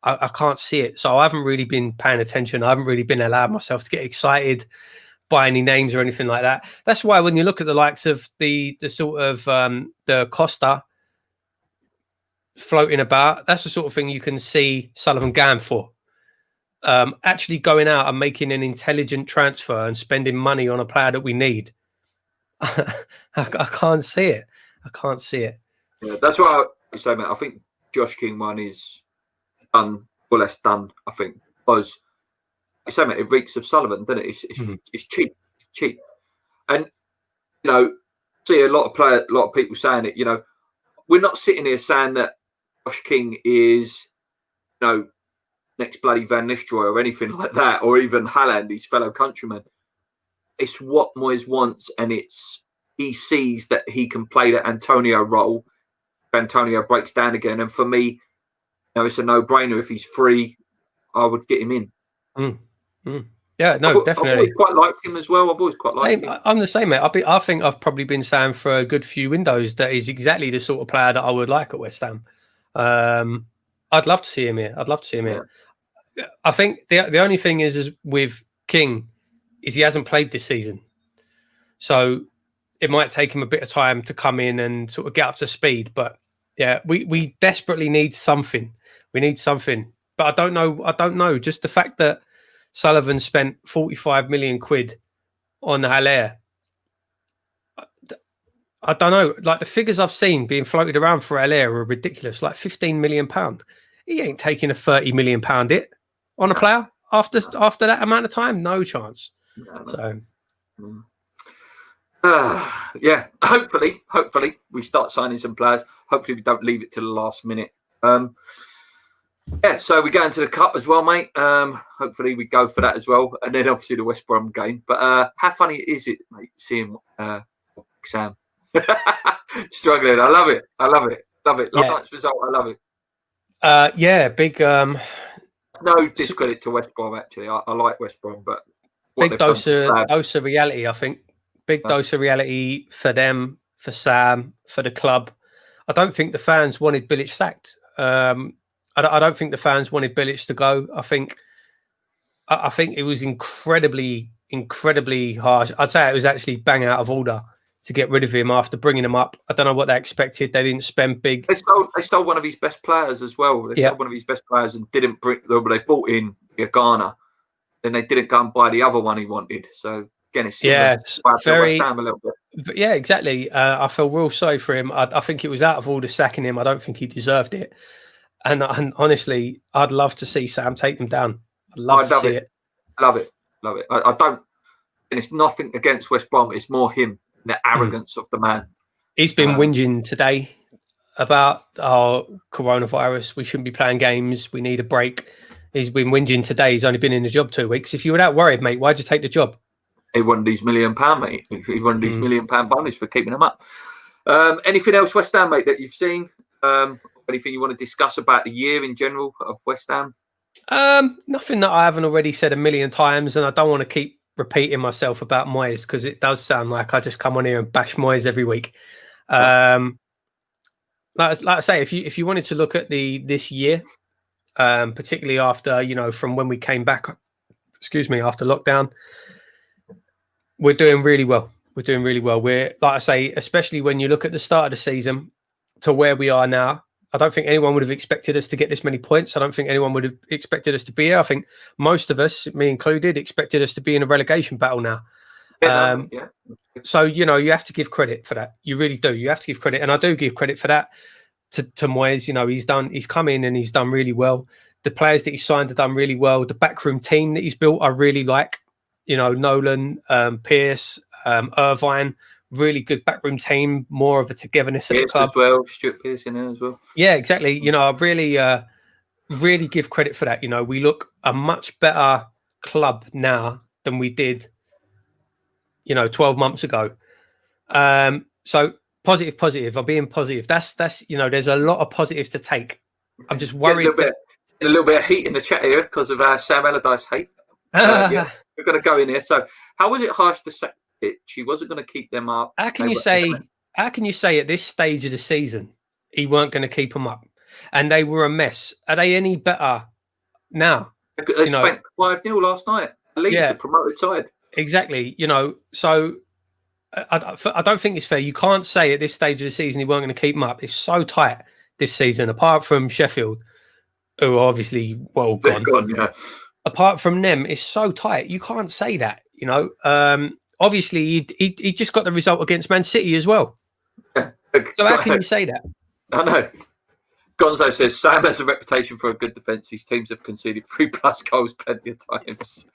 I can't see it. So I haven't really been paying attention. I haven't really been allowed myself to get excited by any names or anything like that. That's why when you look at the likes of the sort of the Costa floating about, that's the sort of thing you can see Sullivan going for. Actually going out and making an intelligent transfer and spending money on a player that we need. I can't see it. I can't see it. Yeah, that's what I say, mate. I think Josh King one is done, well, less done, I think, because I say, mate, it reeks of Sullivan, doesn't it? It's cheap. And, you know, see a lot of people saying it, you know, we're not sitting here saying that Josh King is, you know, next bloody Van Nistelrooy or anything like that, or even Haaland, his fellow countryman. It's what Moyes wants, and he sees that he can play the Antonio role. Antonio breaks down again, and for me, you know, it's a no-brainer. If he's free, I would get him in. Yeah, no, definitely. I've always quite liked him as well. I've always quite liked him. I'm the same, mate. I think I've probably been saying for a good few windows that he's exactly the sort of player that I would like at West Ham. I'd love to see him here. I think the only thing is with King is he hasn't played this season. So it might take him a bit of time to come in and sort of get up to speed. But yeah, we desperately need something. We need something. But I don't know. Just the fact that Sullivan spent 45 million quid on Haller. I don't know. Like, the figures I've seen being floated around for Haller are ridiculous. Like 15 million pound. He ain't taking a 30 million pound hit on a player after that amount of time. No chance. So. Yeah, hopefully we start signing some players. Hopefully we don't leave it to the last minute. Yeah, so we go into the cup as well, mate. Hopefully we go for that as well, and then obviously the West Brom game. But how funny is it, mate, seeing Sam struggling? I love it. Last night's result, I love it. Yeah, big. No discredit to West Brom, actually. I like West Brom, but big dose of reality, I think. Big dose of reality for them, for Sam, for the club. I don't think the fans wanted Bilic sacked. I don't think the fans wanted Bilic to go. I think it was incredibly harsh. I'd say it was actually bang out of order to get rid of him after bringing him up. I don't know what they expected. They didn't spend big. They stole one of his best players as well. They stole one of his best players and didn't bring. They brought in Ghana, then they didn't go and buy the other one he wanted. So again, it's similar to West Ham a little bit. Yeah, exactly. I feel real sorry for him. I think it was out of order sacking him. I don't think he deserved it. And honestly, I'd love to see Sam take them down. I'd love to see it. Love it. love it. I don't, and it's nothing against West Brom. It's more him, the arrogance of the man. He's been whinging today about our coronavirus. We shouldn't be playing games. We need a break. He's been whinging today. He's only been in the job 2 weeks. If you were that worried, mate, why'd you take the job? He wanted his £1 million, mate. He wanted his £1 million bonus for keeping him up. Anything else, West Ham, mate, that you've seen? Anything you want to discuss about the year in general of West Ham? Nothing that I haven't already said a million times, and I don't want to keep repeating myself about Moyes because it does sound like I just come on here and bash Moyes every week. Like I say, if you wanted to look at this year, particularly after from when we came back, after lockdown, we're doing really well. We're, like I say, especially when you look at the start of the season to where we are now. I don't think anyone would have expected us to get this many points. I don't think anyone would have expected us to be here. I think most of us, me included, expected us to be in a relegation battle now. So, you have to give credit for that. You really do. You have to give credit. And I do give credit for that to Moyes. He's come in and he's done really well. The players that he signed have done really well. The backroom team that he's built, I really like. Nolan, Pearce, Irvine, really good backroom team, more of a togetherness at the club. As well, Stuart Pearce in there as well. Yeah, exactly. I really give credit for that. We look a much better club now than we did, 12 months ago. So positive. I'm being positive. That's there's a lot of positives to take. I'm just worried. A little bit of heat in the chat here because of our Sam Allardyce hate. We're going to go in here. So, how was it harsh to say it? She wasn't going to keep them up. How can you say at this stage of the season he weren't going to keep them up? And they were a mess. Are they any better now? They spent 5-0 last night. Leeds a promoted side. Exactly. So I don't think it's fair. You can't say at this stage of the season he weren't going to keep them up. It's so tight this season, apart from Sheffield, who are obviously gone. Yeah. Apart from them, it's so tight. You can't say that, Obviously, he just got the result against Man City as well. So how can you say that? I know. Gonzo says, Sam has a reputation for a good defence. His teams have conceded 3+ goals plenty of times.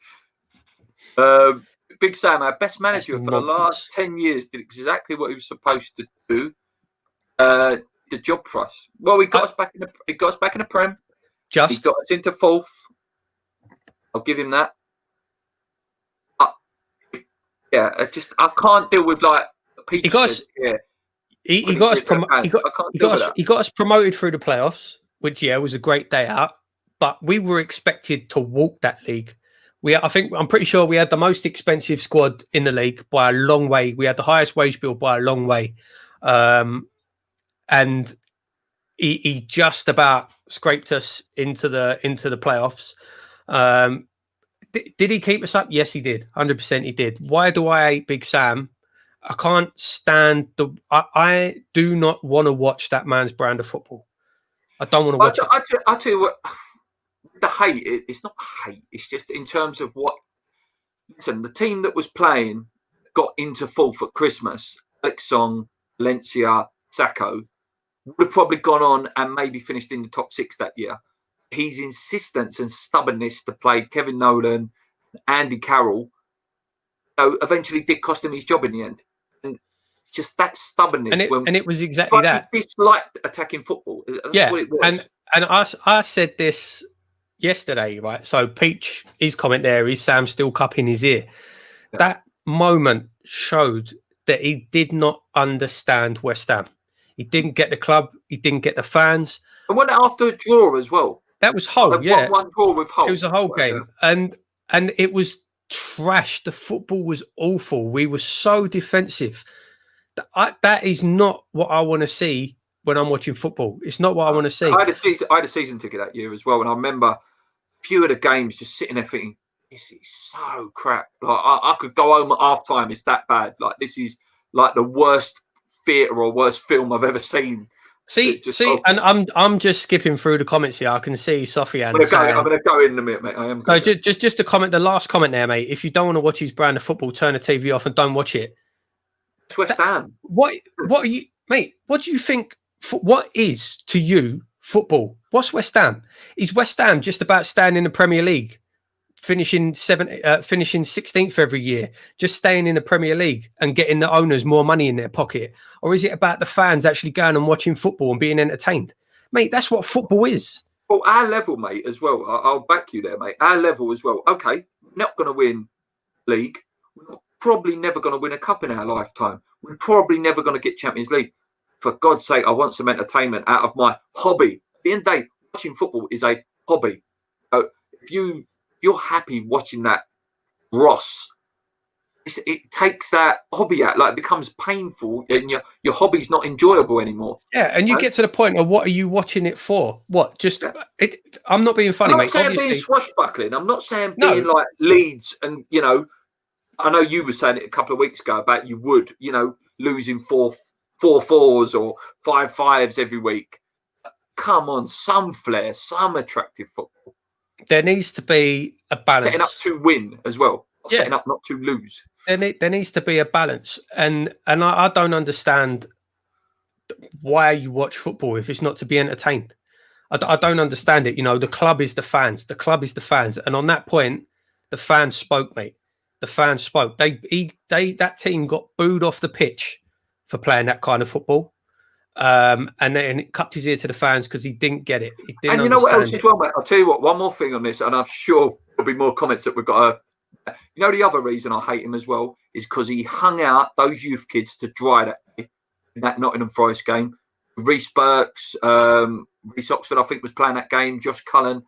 Big Sam, our best manager for the last 10 years, did exactly what he was supposed to do. The job for us. Well, he got us back in the Prem. He got us into 4th. I'll give him that. I can't deal with like Peter. He got us promoted through the playoffs, which was a great day out. But we were expected to walk that league. I'm pretty sure we had the most expensive squad in the league by a long way. We had the highest wage bill by a long way, and he just about scraped us into the playoffs. Did he keep us up? Yes, he did. 100% he did. Why do I hate Big Sam? I can't stand I do not want to watch that man's brand of football. I don't want to watch it. I'll tell you what, the hate, it's not hate. It's just in terms of what... Listen, the team that was playing got into 4th at Christmas. Alex Song, Valencia, Sacco would have probably gone on and maybe finished in the top 6 that year. His insistence and stubbornness to play Kevin Nolan, Andy Carroll, eventually did cost him his job in the end. And just that stubbornness. And it was exactly that. He disliked attacking football. That's what it was. And I said this yesterday, right? So Peach, his comment there is Sam still cupping his ear. Yeah. That moment showed that he did not understand West Ham. He didn't get the club. He didn't get the fans. And went after a draw as well. That was Hull, One draw with Hull. It was a whole game. And it was trash. The football was awful. We were so defensive. That is not what I want to see when I'm watching football. It's not what I want to see. I had a season ticket that year as well. And I remember a few of the games just sitting there thinking, this is so crap. Like I could go home at half time. It's that bad. Like this is like the worst theatre or worst film I've ever seen. And I'm just skipping through the comments here. I can see Sofian. I'm going to go in a minute, mate. I am. So just to comment, the last comment there, mate. If you don't want to watch his brand of football, turn the TV off and don't watch it. It's West Ham. What are you, mate? What do you think? What is to you football? What's West Ham? Is West Ham just about staying in the Premier League finishing 16th every year, just staying in the Premier League and getting the owners more money in their pocket? Or is it about the fans actually going and watching football and being entertained? Mate, that's what football is. Well, our level, mate, as well. I'll back you there, mate. Our level as well. Okay, we're not going to win league. We're probably never going to win a cup in our lifetime. We're probably never going to get Champions League. For God's sake, I want some entertainment out of my hobby. At the end of the day, watching football is a hobby. So if you're happy watching that, Ross, it takes that hobby out. Like, it becomes painful, and your hobby's not enjoyable anymore. Yeah, and you get to the point of, what are you watching it for? What? Just I'm not being funny, I'm not mate. saying Obviously, being swashbuckling. I'm not saying being like Leeds, and I know you were saying it a couple of weeks ago about you would, losing 4-4s or 5-5s every week. Come on, some flair, some attractive football. There needs to be a balance. Setting up to win as well. Yeah. Setting up not to lose. There needs to be a balance, and I don't understand why you watch football if it's not to be entertained. I don't understand it. The club is the fans. The club is the fans, and on that point, the fans spoke, mate. The fans spoke. That team got booed off the pitch for playing that kind of football, and then it cupped his ear to the fans because he didn't get it. He didn't. And you know what else as well, mate? I'll tell you what. One more thing on this, and I'm sure there'll be more comments that we've got. The other reason I hate him as well is because he hung out those youth kids to dry that day in that Nottingham Forest game. Reece Burks, Reece Oxford, I think, was playing that game. Josh Cullen.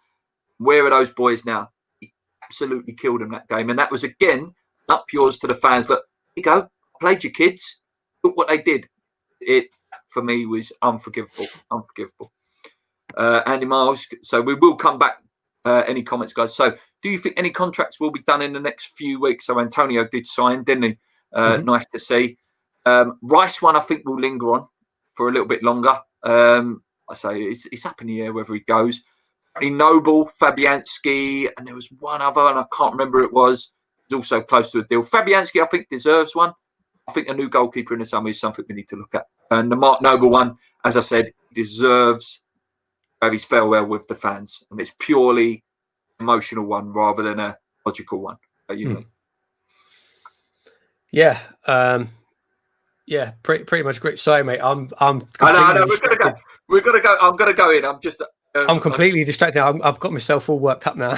Where are those boys now? He absolutely killed them that game. And that was, again, up yours to the fans. Look, here you go. Played your kids. Look what they did. It, for me, was unforgivable. Andy Miles. So we will come back. Any comments, guys? So do you think any contracts will be done in the next few weeks? So Antonio did sign, didn't he? Nice to see. Rice one, I think, will linger on for a little bit longer. I say it's up in the air whether he goes. Noble, Fabianski, and there was one other, and I can't remember who it was. He's also close to a deal. Fabianski, I think, deserves one. I think a new goalkeeper in the summer is something we need to look at. And the Mark Noble one, as I said, deserves his farewell with the fans, and it's purely emotional one rather than a logical one. Yeah, pretty much great. Sorry, mate. I know. We're gonna go. I'm gonna go in. I'm completely distracted. I've got myself all worked up now.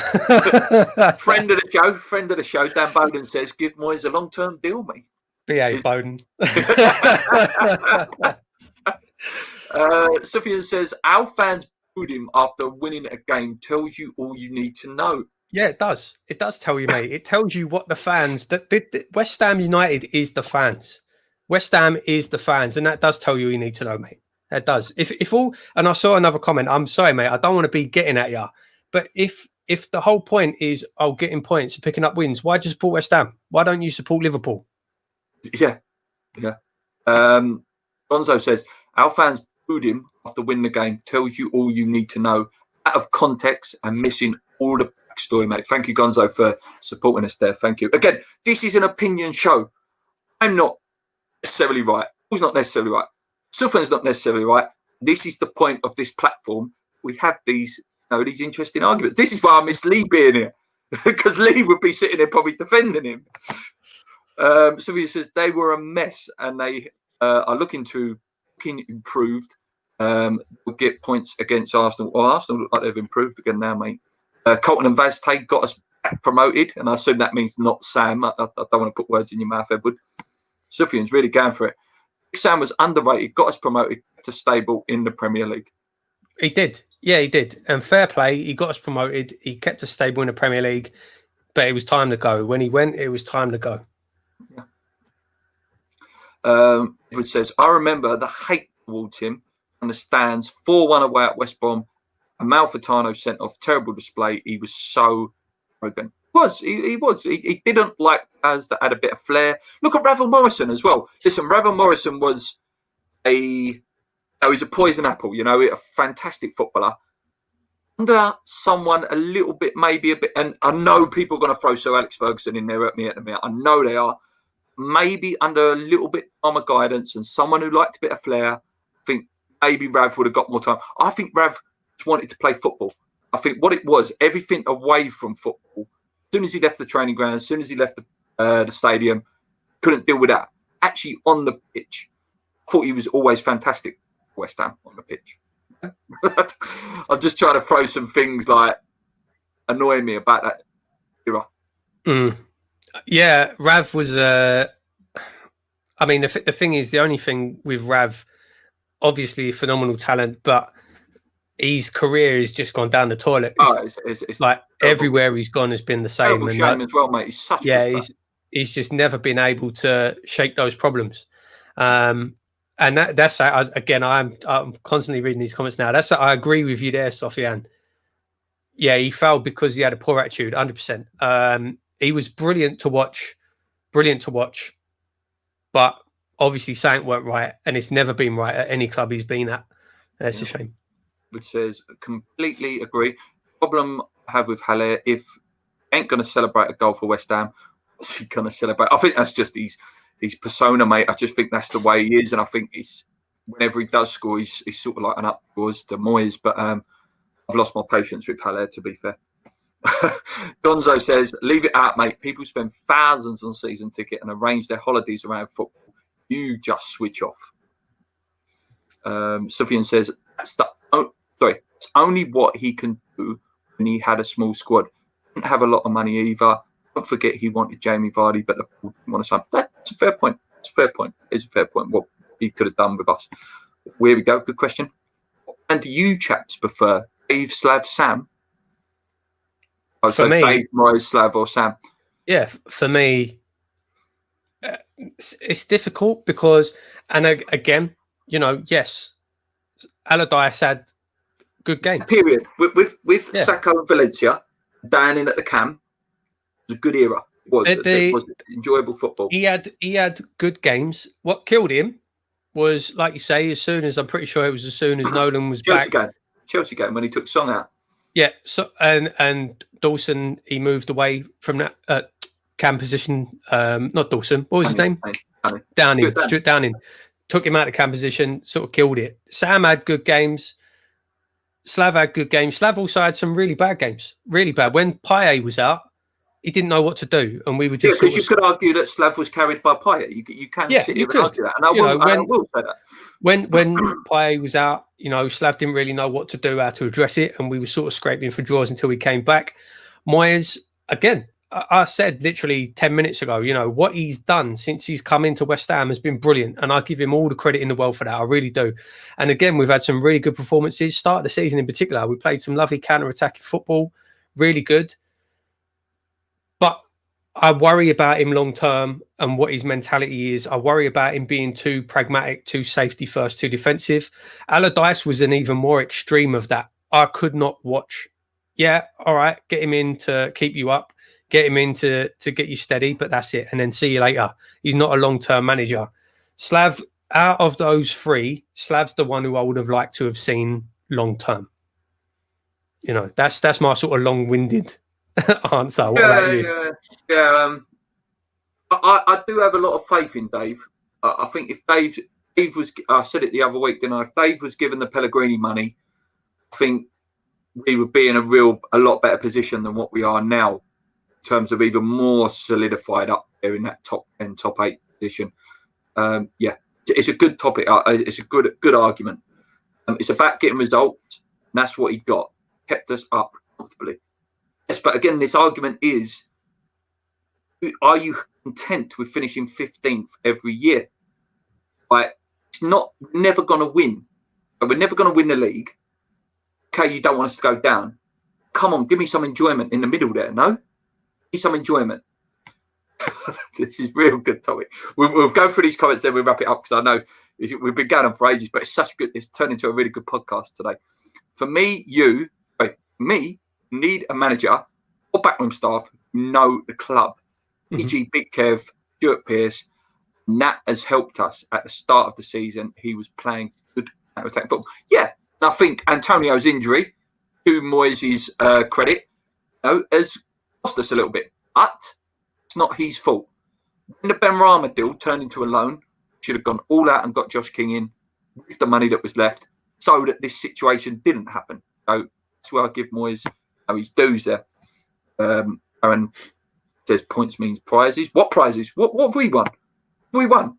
Friend of the show, Dan Bowden says, "Give Moyes a long-term deal, mate." BA Bowden. Sophia says, "Our fans booed him after winning a game. Tells you all you need to know." Yeah, it does. It does tell you, mate. It tells you what the fans. That West Ham United is the fans. West Ham is the fans, and that does tell you need to know, mate. That does. If all, and I saw another comment. I'm sorry, mate. I don't want to be getting at you, but if the whole point is getting points and picking up wins, why do you support West Ham? Why don't you support Liverpool? Yeah. Gonzo says our fans booed him after winning the game. Tells you all you need to know. Out of context and missing all the backstory, mate. Thank you, Gonzo, for supporting us there. Thank you. Again, this is an opinion show. I'm not necessarily right. Who's not necessarily right? Sufjan's not necessarily right. This is the point of this platform. We have these interesting arguments. This is why I miss Lee being here, because Lee would be sitting there probably defending him. Sylvia says they were a mess and they are looking improved. Will get points against Arsenal. Well, Arsenal look like they've improved again now, mate. Colton and Vazte got us promoted, and I assume that means not Sam. I don't want to put words in your mouth, Edward. Sufjan's really going for it. Sam was underrated, got us promoted to stable in the Premier League. He did. Yeah, he did. And fair play, he got us promoted. He kept us stable in the Premier League, but it was time to go. When he went, it was time to go. Yeah. Edward says, I remember the hate towards him on the stands, 4-1 away at West Brom, and Malfitano sent off, terrible display. He was so arrogant. He was. He didn't like players that had a bit of flair. Look at Ravel Morrison as well. Listen, Ravel Morrison was he's a poison apple, a fantastic footballer. Under someone a little bit, maybe a bit, and I know people are going to throw Sir Alex Ferguson in there at me. I know they are. Maybe under a little bit of guidance and someone who liked a bit of flair, I think maybe Rav would have got more time. I think Rav just wanted to play football. I think what it was, everything away from football soon as he left the training ground, as soon as he left the stadium, couldn't deal with that. Actually, on the pitch, I thought he was always fantastic. West Ham on the pitch. I'm just trying to throw some things like annoy me about that era. Yeah, Rav was. I mean, the thing is, the only thing with Rav, obviously, phenomenal talent, but his career has just gone down the toilet. It's like everywhere he's gone has been the same. Terrible shame as well, mate. He's such a good he's just never been able to shake those problems. And that's again, I'm constantly reading these comments now. I agree with you there, Sofiane. Yeah, he failed because he had a poor attitude, 100%. He was brilliant to watch, but obviously something weren't right, and it's never been right at any club he's been at. That's a shame. Which says, completely agree. Problem I have with Haller, if he ain't going to celebrate a goal for West Ham, what's he going to celebrate? I think that's just his persona, mate. I just think that's the way he is, and I think whenever he does score, he's sort of like an upwards to Moyes. But I've lost my patience with Haller, to be fair. Gonzo says, leave it out, mate. People spend thousands on season ticket and arrange their holidays around football. You just switch off. Sufyan says, it's only what he can do when he had a small squad. He didn't have a lot of money either. Don't forget he wanted Jamie Vardy, but the Liverpool didn't want to sign. That's a fair point. It's a fair point. What he could have done with us. Here we go. Good question. And do you chaps prefer Dave, Slav, Sam? Oh, so me, Dave, Moyes, Slav, or Sam? Yeah, for me, it's difficult because, and again, yes, Allardyce had good games. Period. With Sacco and Valencia down in at the camp, it was a good era. It was enjoyable football. He had good games. What killed him was, like you say, as soon as Nolan was back. Chelsea game when he took Song out. Yeah. So and Dawson, he moved away from that cam position. Not Dawson. What was his name? Downing. Stuart Downing. Took him out of cam position. Sort of killed it. Sam had good games. Slav had good games. Slav also had some really bad games. Really bad. When Payet was out, he didn't know what to do, and we were just because you could argue that Slav was carried by Payet. You can sit here and argue that, and I will say that. When Payet was out, Slav didn't really know what to do, how to address it, and we were sort of scraping for draws until he came back. Moyes, again, I said literally 10 minutes ago, what he's done since he's come into West Ham has been brilliant, and I give him all the credit in the world for that. I really do. And again, we've had some really good performances. Start of the season in particular, we played some lovely counter-attacking football, really good. But I worry about him long term and what his mentality is. I worry about him being too pragmatic, too safety first, too defensive. Allardyce was an even more extreme of that. I could not watch. Yeah, all right, get him in to keep you up, get him in to get you steady, but that's it. And then see you later. He's not a long-term manager. Slav, out of those three, Slav's the one who I would have liked to have seen long-term. That's my sort of long-winded answer. What about you? Yeah. I do have a lot of faith in Dave. I think if Dave was, I said it the other week, didn't I? If Dave was given the Pellegrini money, I think we would be in a lot better position than what we are now, in terms of even more solidified up there in that top 10, top 8 position. It's a good topic. It's a good argument. It's about getting results, and that's what he got. Kept us up comfortably. Yes, but again, this argument is, are you content with finishing 15th every year? It's not, we're never going to win. We're never going to win the league. Okay, you don't want us to go down. Come on, give me some enjoyment in the middle there, no? Give me some enjoyment. This is real good topic. We'll go through these comments, then we'll wrap it up, because I know we've been going on for ages, but it's turned into a really good podcast today. For me, need a manager or backroom staff who know the club. E.g. Big Kev, Stuart Pearce, and that has helped us at the start of the season. He was playing good counter-attacking football. Yeah, and I think Antonio's injury, to Moyes' credit, has cost us a little bit. But it's not his fault. When the Benrahma deal turned into a loan, should have gone all out and got Josh King in with the money that was left, so that this situation didn't happen. So that's where I give Moyes his dues there. Aaron says points means prizes. What prizes? What have we won? We won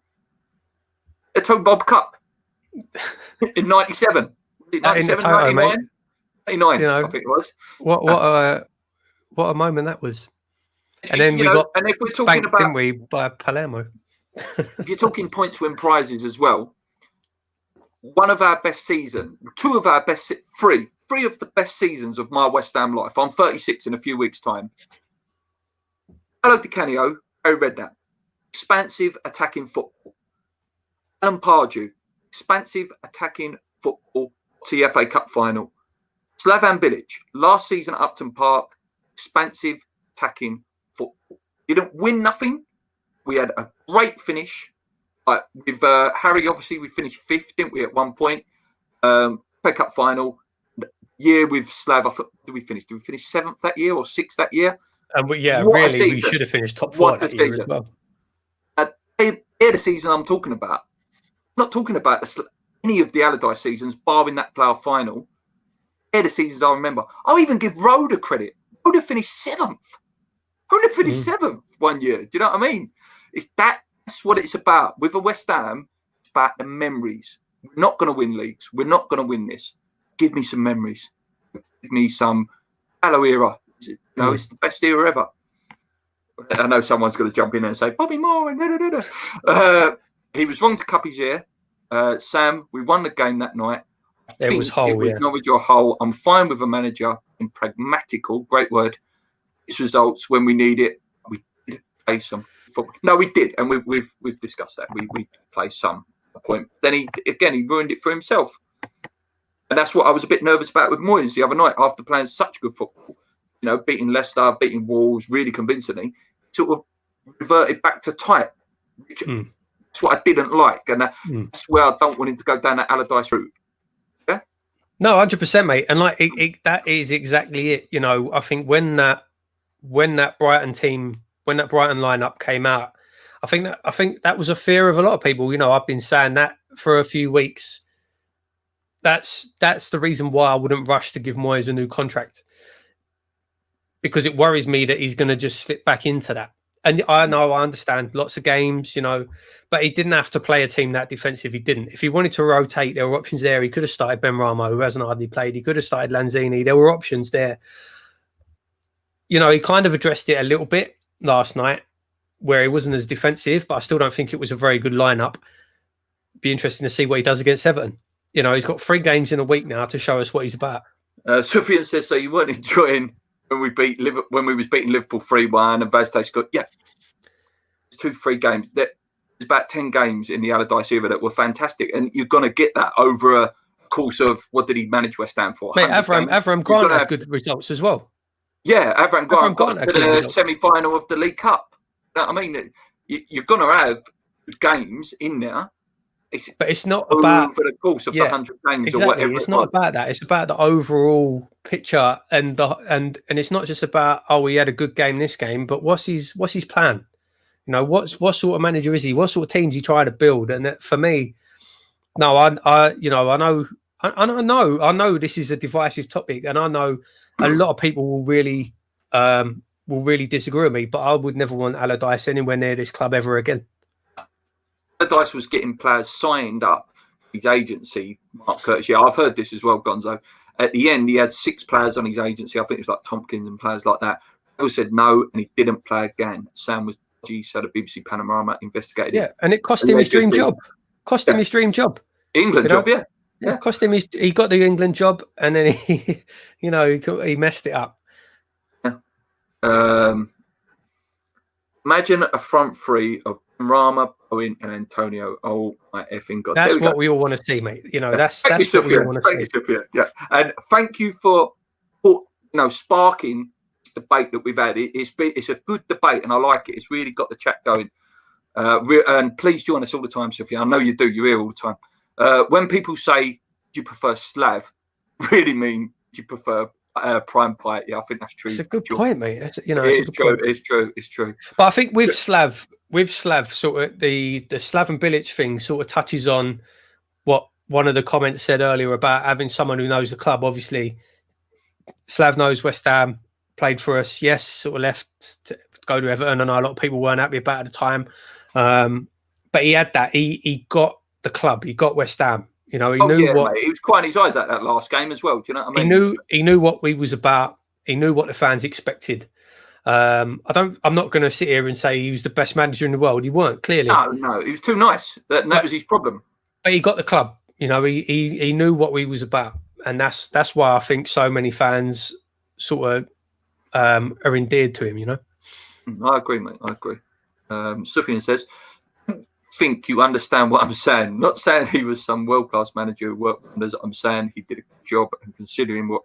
a Toby Bob Cup in 97. 97, 99? 99, you know, I think it was. What a moment that was. And then and if we're talking about, didn't we, by Palermo? If you're talking points win prizes as well, one of our best seasons, three of the best seasons of my West Ham life. I'm 36 in a few weeks' time. Hello, Di Canio, Harry Redknapp, expansive attacking football. Alan Pardew, expansive attacking football, TFA Cup final. Slavan Bilic, last season at Upton Park, expansive attacking football. Didn't win nothing. We had a great finish. With Harry, obviously, we finished 5th, didn't we, at one point? Pick up final. Year with Slav, I thought, did we finish 7th that year or 6th that year? And we should have finished top 4 that year as well. They're the season I'm talking about. I'm not talking about any of the Allardyce seasons, barring that playoff final. They're the seasons I remember. I'll even give Rhoda credit. Rhoda finished 7th. Rhoda finished 7th one year. Do you know what I mean? That's what it's about. With a West Ham, it's about the memories. We're not going to win leagues. We're not going to win this. Give me some memories. Give me some Hello era. It's the best era ever. I know someone's going to jump in and say, Bobby Moore. He was wrong to cup his ear. Sam, we won the game that night. It was Norwich or Hull. I'm fine with a manager in pragmatical, great word. Its results when we need it. We did play some football. No, we did, and we've discussed that. We play some point. Then he ruined it for himself, and that's what I was a bit nervous about with Moyes the other night after playing such good football. Beating Leicester, beating Wolves really convincingly. Sort of reverted back to tight. That's what I didn't like, and that's where I don't want him to go down that Allardyce route. Yeah. No, 100%, mate. And that is exactly it. I think when that Brighton lineup came out, I think that was a fear of a lot of people. I've been saying that for a few weeks. That's the reason why I wouldn't rush to give Moyes a new contract, because it worries me that he's going to just slip back into that. And I understand lots of games, but he didn't have to play a team that defensive. He didn't. If he wanted to rotate, there were options there. He could have started Benrahma, who hasn't hardly played. He could have started Lanzini. There were options there. He kind of addressed it a little bit last night, where he wasn't as defensive, but I still don't think it was a very good lineup. Be interesting to see what he does against Everton. He's got 3 games in a week now to show us what he's about. Sufyan says, so you weren't enjoying when we was beating Liverpool 3-1 and Vazte scored. Yeah, it's 2-3 games. There's about 10 games in the Allardyce era that were fantastic, and you're going to get that over a course of, what did he manage West Ham for? Mate, Avram Grant had good results as well. Yeah, Avram Grant got to the semi-final of the League Cup. I mean, you're going to have good games in there. But it's not about for the course of the 100 games or whatever. It's not about that. It's about the overall picture, and it's not just about he had a good game this game, but what's his plan? What sort of manager is he? What sort of teams he trying to build? And for me, no, I know this is a divisive topic, and I know a lot of people will really disagree with me, but I would never want Allardyce anywhere near this club ever again. Allardyce was getting players signed up his agency, Mark Curtis. Yeah, I've heard this as well, Gonzo. At the end, he had 6 players on his agency. I think it was like Tompkins and players like that. He said no, and he didn't play again. Sam was so the BBC Panorama investigated it. Yeah, and it cost him his dream job. His dream job. England job, yeah. Yeah, cost him he got the England job, and then he messed it up. Yeah. Imagine a front 3 of Rama, Owen, and Antonio. Oh my effing god! That's what we all want to see, mate. That's what we all want to see. Yeah, and thank you for sparking this debate that we've had. It's a good debate, and I like it. It's really got the chat going. And please join us all the time, Sophia. I know you do. You're here all the time. When people say, "Do you prefer Slav?" really mean, "Do you prefer prime pie?" Yeah, I think that's true. It's a good point, mate. It's true. It's true. But I think with Slav, sort of the Slav and Bilic thing sort of touches on what one of the comments said earlier about having someone who knows the club. Obviously, Slav knows West Ham. played for us. Yes, sort of left to go to Everton. I know a lot of people weren't happy about it at the time. But he had that. He got the club. He got West Ham. You know, he knew what mate. He was crying his eyes out that last game as well. Do you know what I mean? He knew what we was about. He knew what the fans expected. I'm not going to sit here and say he was the best manager in the world. He weren't, clearly. No, he was too nice. That was his problem. But he got the club. You know, he knew what we was about, and that's why I think so many fans sort of are endeared to him. You know. I agree, mate. I agree. Sufyan says, think you understand what I'm saying. Not saying he was some world-class manager who worked wonders. I'm saying he did a good job, and considering what...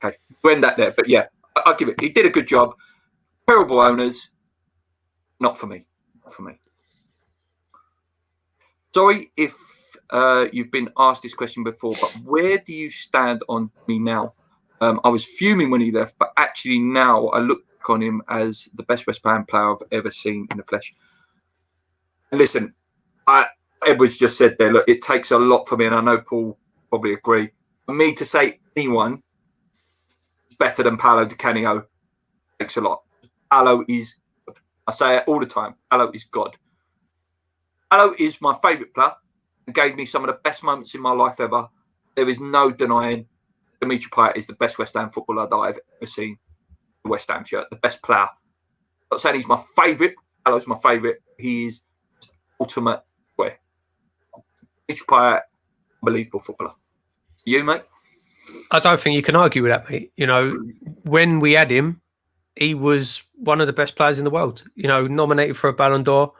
Okay, we'll end that there. But yeah, I'll give it. He did a good job. Terrible owners. Not for me. Not for me. Sorry if you've been asked this question before, but where do you stand on me now? I was fuming when he left, but actually now I look on him as the best West Ham player I've ever seen in the flesh. Listen, Edwards just said there, look, it takes a lot for me, and I know Paul probably agree. For me to say anyone is better than Paolo Di Canio takes a lot. Paolo is, I say it all the time, Paolo is God. Paolo is my favourite player and gave me some of the best moments in my life ever. There is no denying Dimitri Payet is the best West Ham footballer that I've ever seen. The West Ham shirt, the best player. I'm not saying he's my favourite. Paolo's my favourite. He is ultimate way. Dimitri Payet, unbelievable footballer. You, mate? I don't think you can argue with that, mate. You know, when we had him, he was one of the best players in the world. You know, nominated for a Ballon d'Or.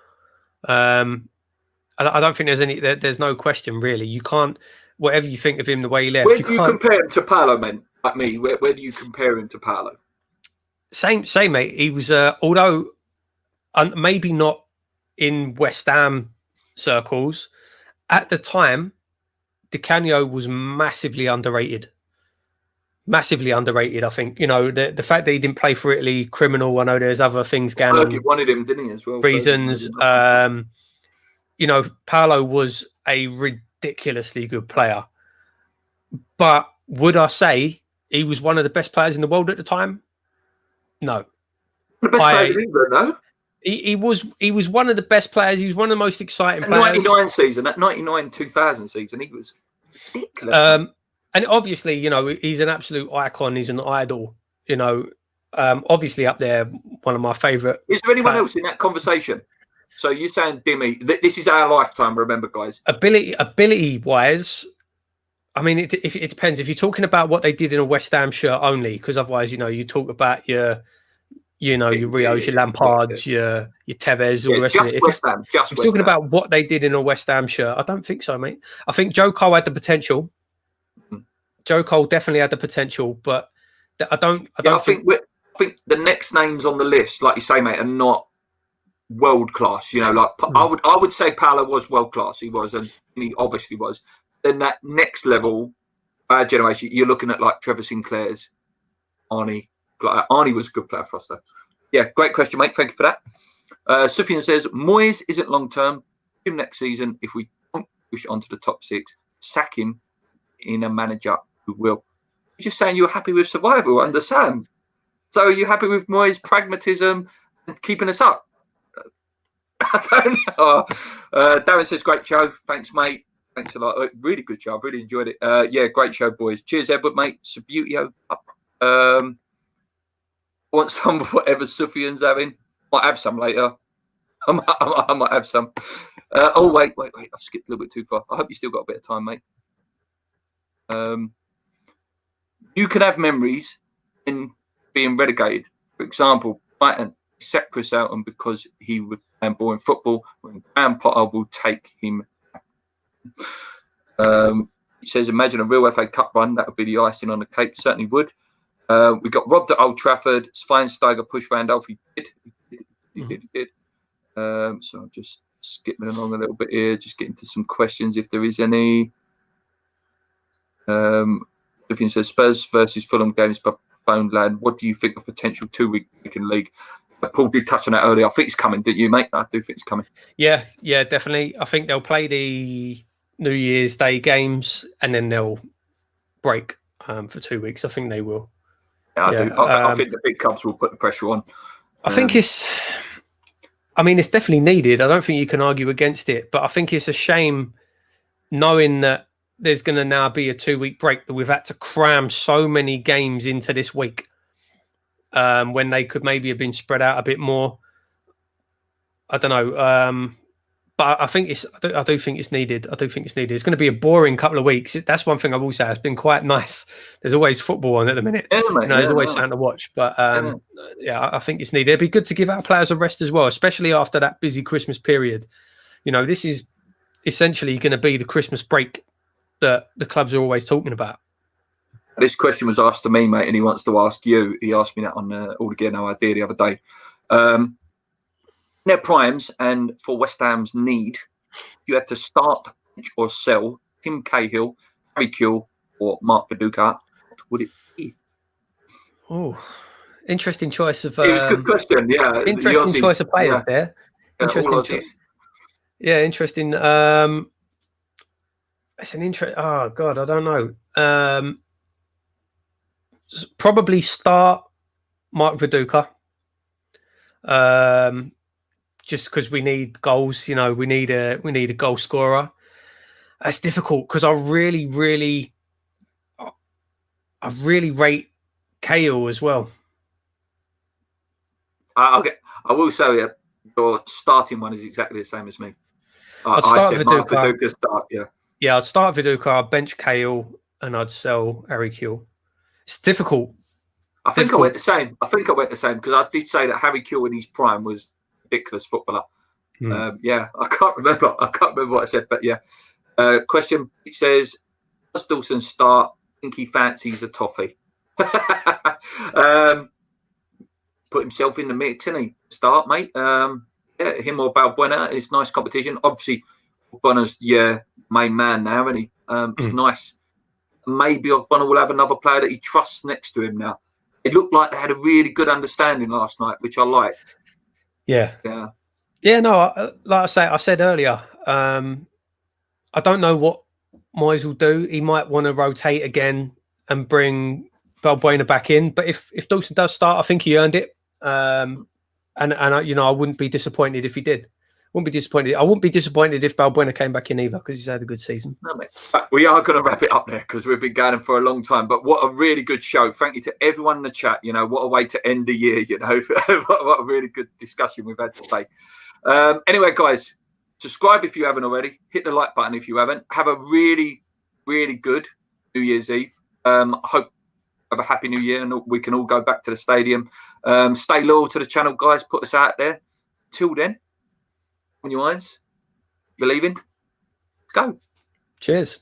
I don't think there's no question, really. You can't, whatever you think of him, the way he left. Where do you compare him to Paolo, man? Like me, where do you compare him to Paolo? Same, mate. He was, although maybe not in West Ham circles, at the time, Di Canio was massively underrated. Massively underrated, I think. You know, the fact that he didn't play for Italy, criminal. I know there's other things going on. Fergie wanted him, didn't he, as well? Reasons. You know, Paolo was a ridiculously good player. But would I say he was one of the best players in the world at the time? No. The best players in England, no? He was one of the best players. He was one of the most exciting players. 99 season, that 99-2000 season, he was ridiculous. And obviously, you know, he's an absolute icon. He's an idol. You know, obviously up there, one of my favourite. Is there anyone else in that conversation? So you're saying Dimmy? This is our lifetime. Remember, guys. Ability wise, I mean, it depends. If you're talking about what they did in a West Ham shirt only, because otherwise, you know, you talk about your Rios, your Lampards, your Tevez, all the rest of it. West Ham, if you're talking about what they did in a West Ham shirt, I don't think so, mate. I think Joe Cole had the potential. Mm-hmm. Joe Cole definitely had the potential, but I don't think the next names on the list, like you say, mate, are not world class. You know, like I would say Paolo was world class. He was, and he obviously was. Then that next level, generation, you're looking at like Trevor Sinclair's, Arnie. Arnie was a good player for us, though. Yeah, great question, mate. Thank you for that. Sufyan says, Moyes isn't long-term. Him next season, if we don't push on to the top six, sack him in a manager who will. You're just saying you're happy with survival under Sam. So are you happy with Moyes' pragmatism and keeping us up? I don't know. Darren says, great show. Thanks, mate. Thanks a lot. Really good show. I've really enjoyed it. Yeah, great show, boys. Cheers, Edward, mate. Subutio up. Want some of whatever Sufyan's having? Might have some later. I might have some. Oh, wait. I've skipped a little bit too far. I hope you still got a bit of time, mate. You can have memories in being relegated. For example, Brighton set Chris Elton because he would play boring football when Graham Potter will take him. He says, imagine a real FA Cup run. That would be the icing on the cake. Certainly would. We got robbed at Old Trafford. Schweinsteiger pushed Randolph. He did. So I'm just skipping along a little bit here, just getting to some questions if there is any. Vivian says Spurs versus Fulham games by phone land. What do you think of potential 2-week in league? Paul did touch on that earlier. I think it's coming, didn't you, mate? I do think it's coming. Yeah, definitely. I think they'll play the New Year's Day games and then they'll break for 2 weeks. I think they will. I do. I think the big clubs will put the pressure on. I think it's definitely needed. I don't think you can argue against it, but I think it's a shame knowing that there's going to now be a 2-week break, that we've had to cram so many games into this week when they could maybe have been spread out a bit more. I don't know. But I think I do think it's needed. I do think it's needed. It's going to be a boring couple of weeks. That's one thing I will say. It's been quite nice. There's always football on at the minute. Yeah, mate, there's always something to watch. But I think it's needed. It'd be good to give our players a rest as well, especially after that busy Christmas period. This is essentially going to be the Christmas break that the clubs are always talking about. This question was asked to me, mate, and he wants to ask you. He asked me that on All Again No Idea the other day. Their primes and for West Ham's need, you had to start or sell Tim Cahill, Harry Kewell, or Mark Viduka. What would it be? Oh, interesting choice of. It was a good question. Yeah, interesting choice of players there. Interesting. Yeah, interesting. It's an interest. Oh God, I don't know. Probably start Mark Viduka. Just because we need goals, we need a goal scorer. That's difficult because I really rate Cahill as well. I will say your starting one is exactly the same as me. I'd start Viduka. Start, yeah. I'd start Viduka. I'd bench Cahill and I'd sell Harry Kewell. It's difficult. I think I went the same because I did say that Harry Kewell in his prime was ridiculous footballer. I can't remember what I said, but yeah. Question, it says, does Dawson start? I think he fancies a toffee. Put himself in the mix, and he start, mate. Him or Balbuena. It's nice competition. Obviously, Balbuena's main man now, and it's nice. Maybe Balbuena will have another player that he trusts next to him now. It looked like they had a really good understanding last night, which I liked. Yeah. No, like I said earlier, I don't know what Moyes will do. He might want to rotate again and bring Balbuena back in. But if Dawson does start, I think he earned it. And I wouldn't be disappointed if he did. I wouldn't be disappointed if Balbuena came back in either, because he's had a good season. No, mate. We are going to wrap it up there because we've been going for a long time. But what a really good show. Thank you to everyone in the chat. What a way to end the year, what a really good discussion we've had today. Anyway, guys, subscribe if you haven't already. Hit the like button if you haven't. Have a really, really good New Year's Eve. I hope you have a happy New Year and we can all go back to the stadium. Stay loyal to the channel, guys. Put us out there. Till then, on your minds, believing. Let's go. Cheers.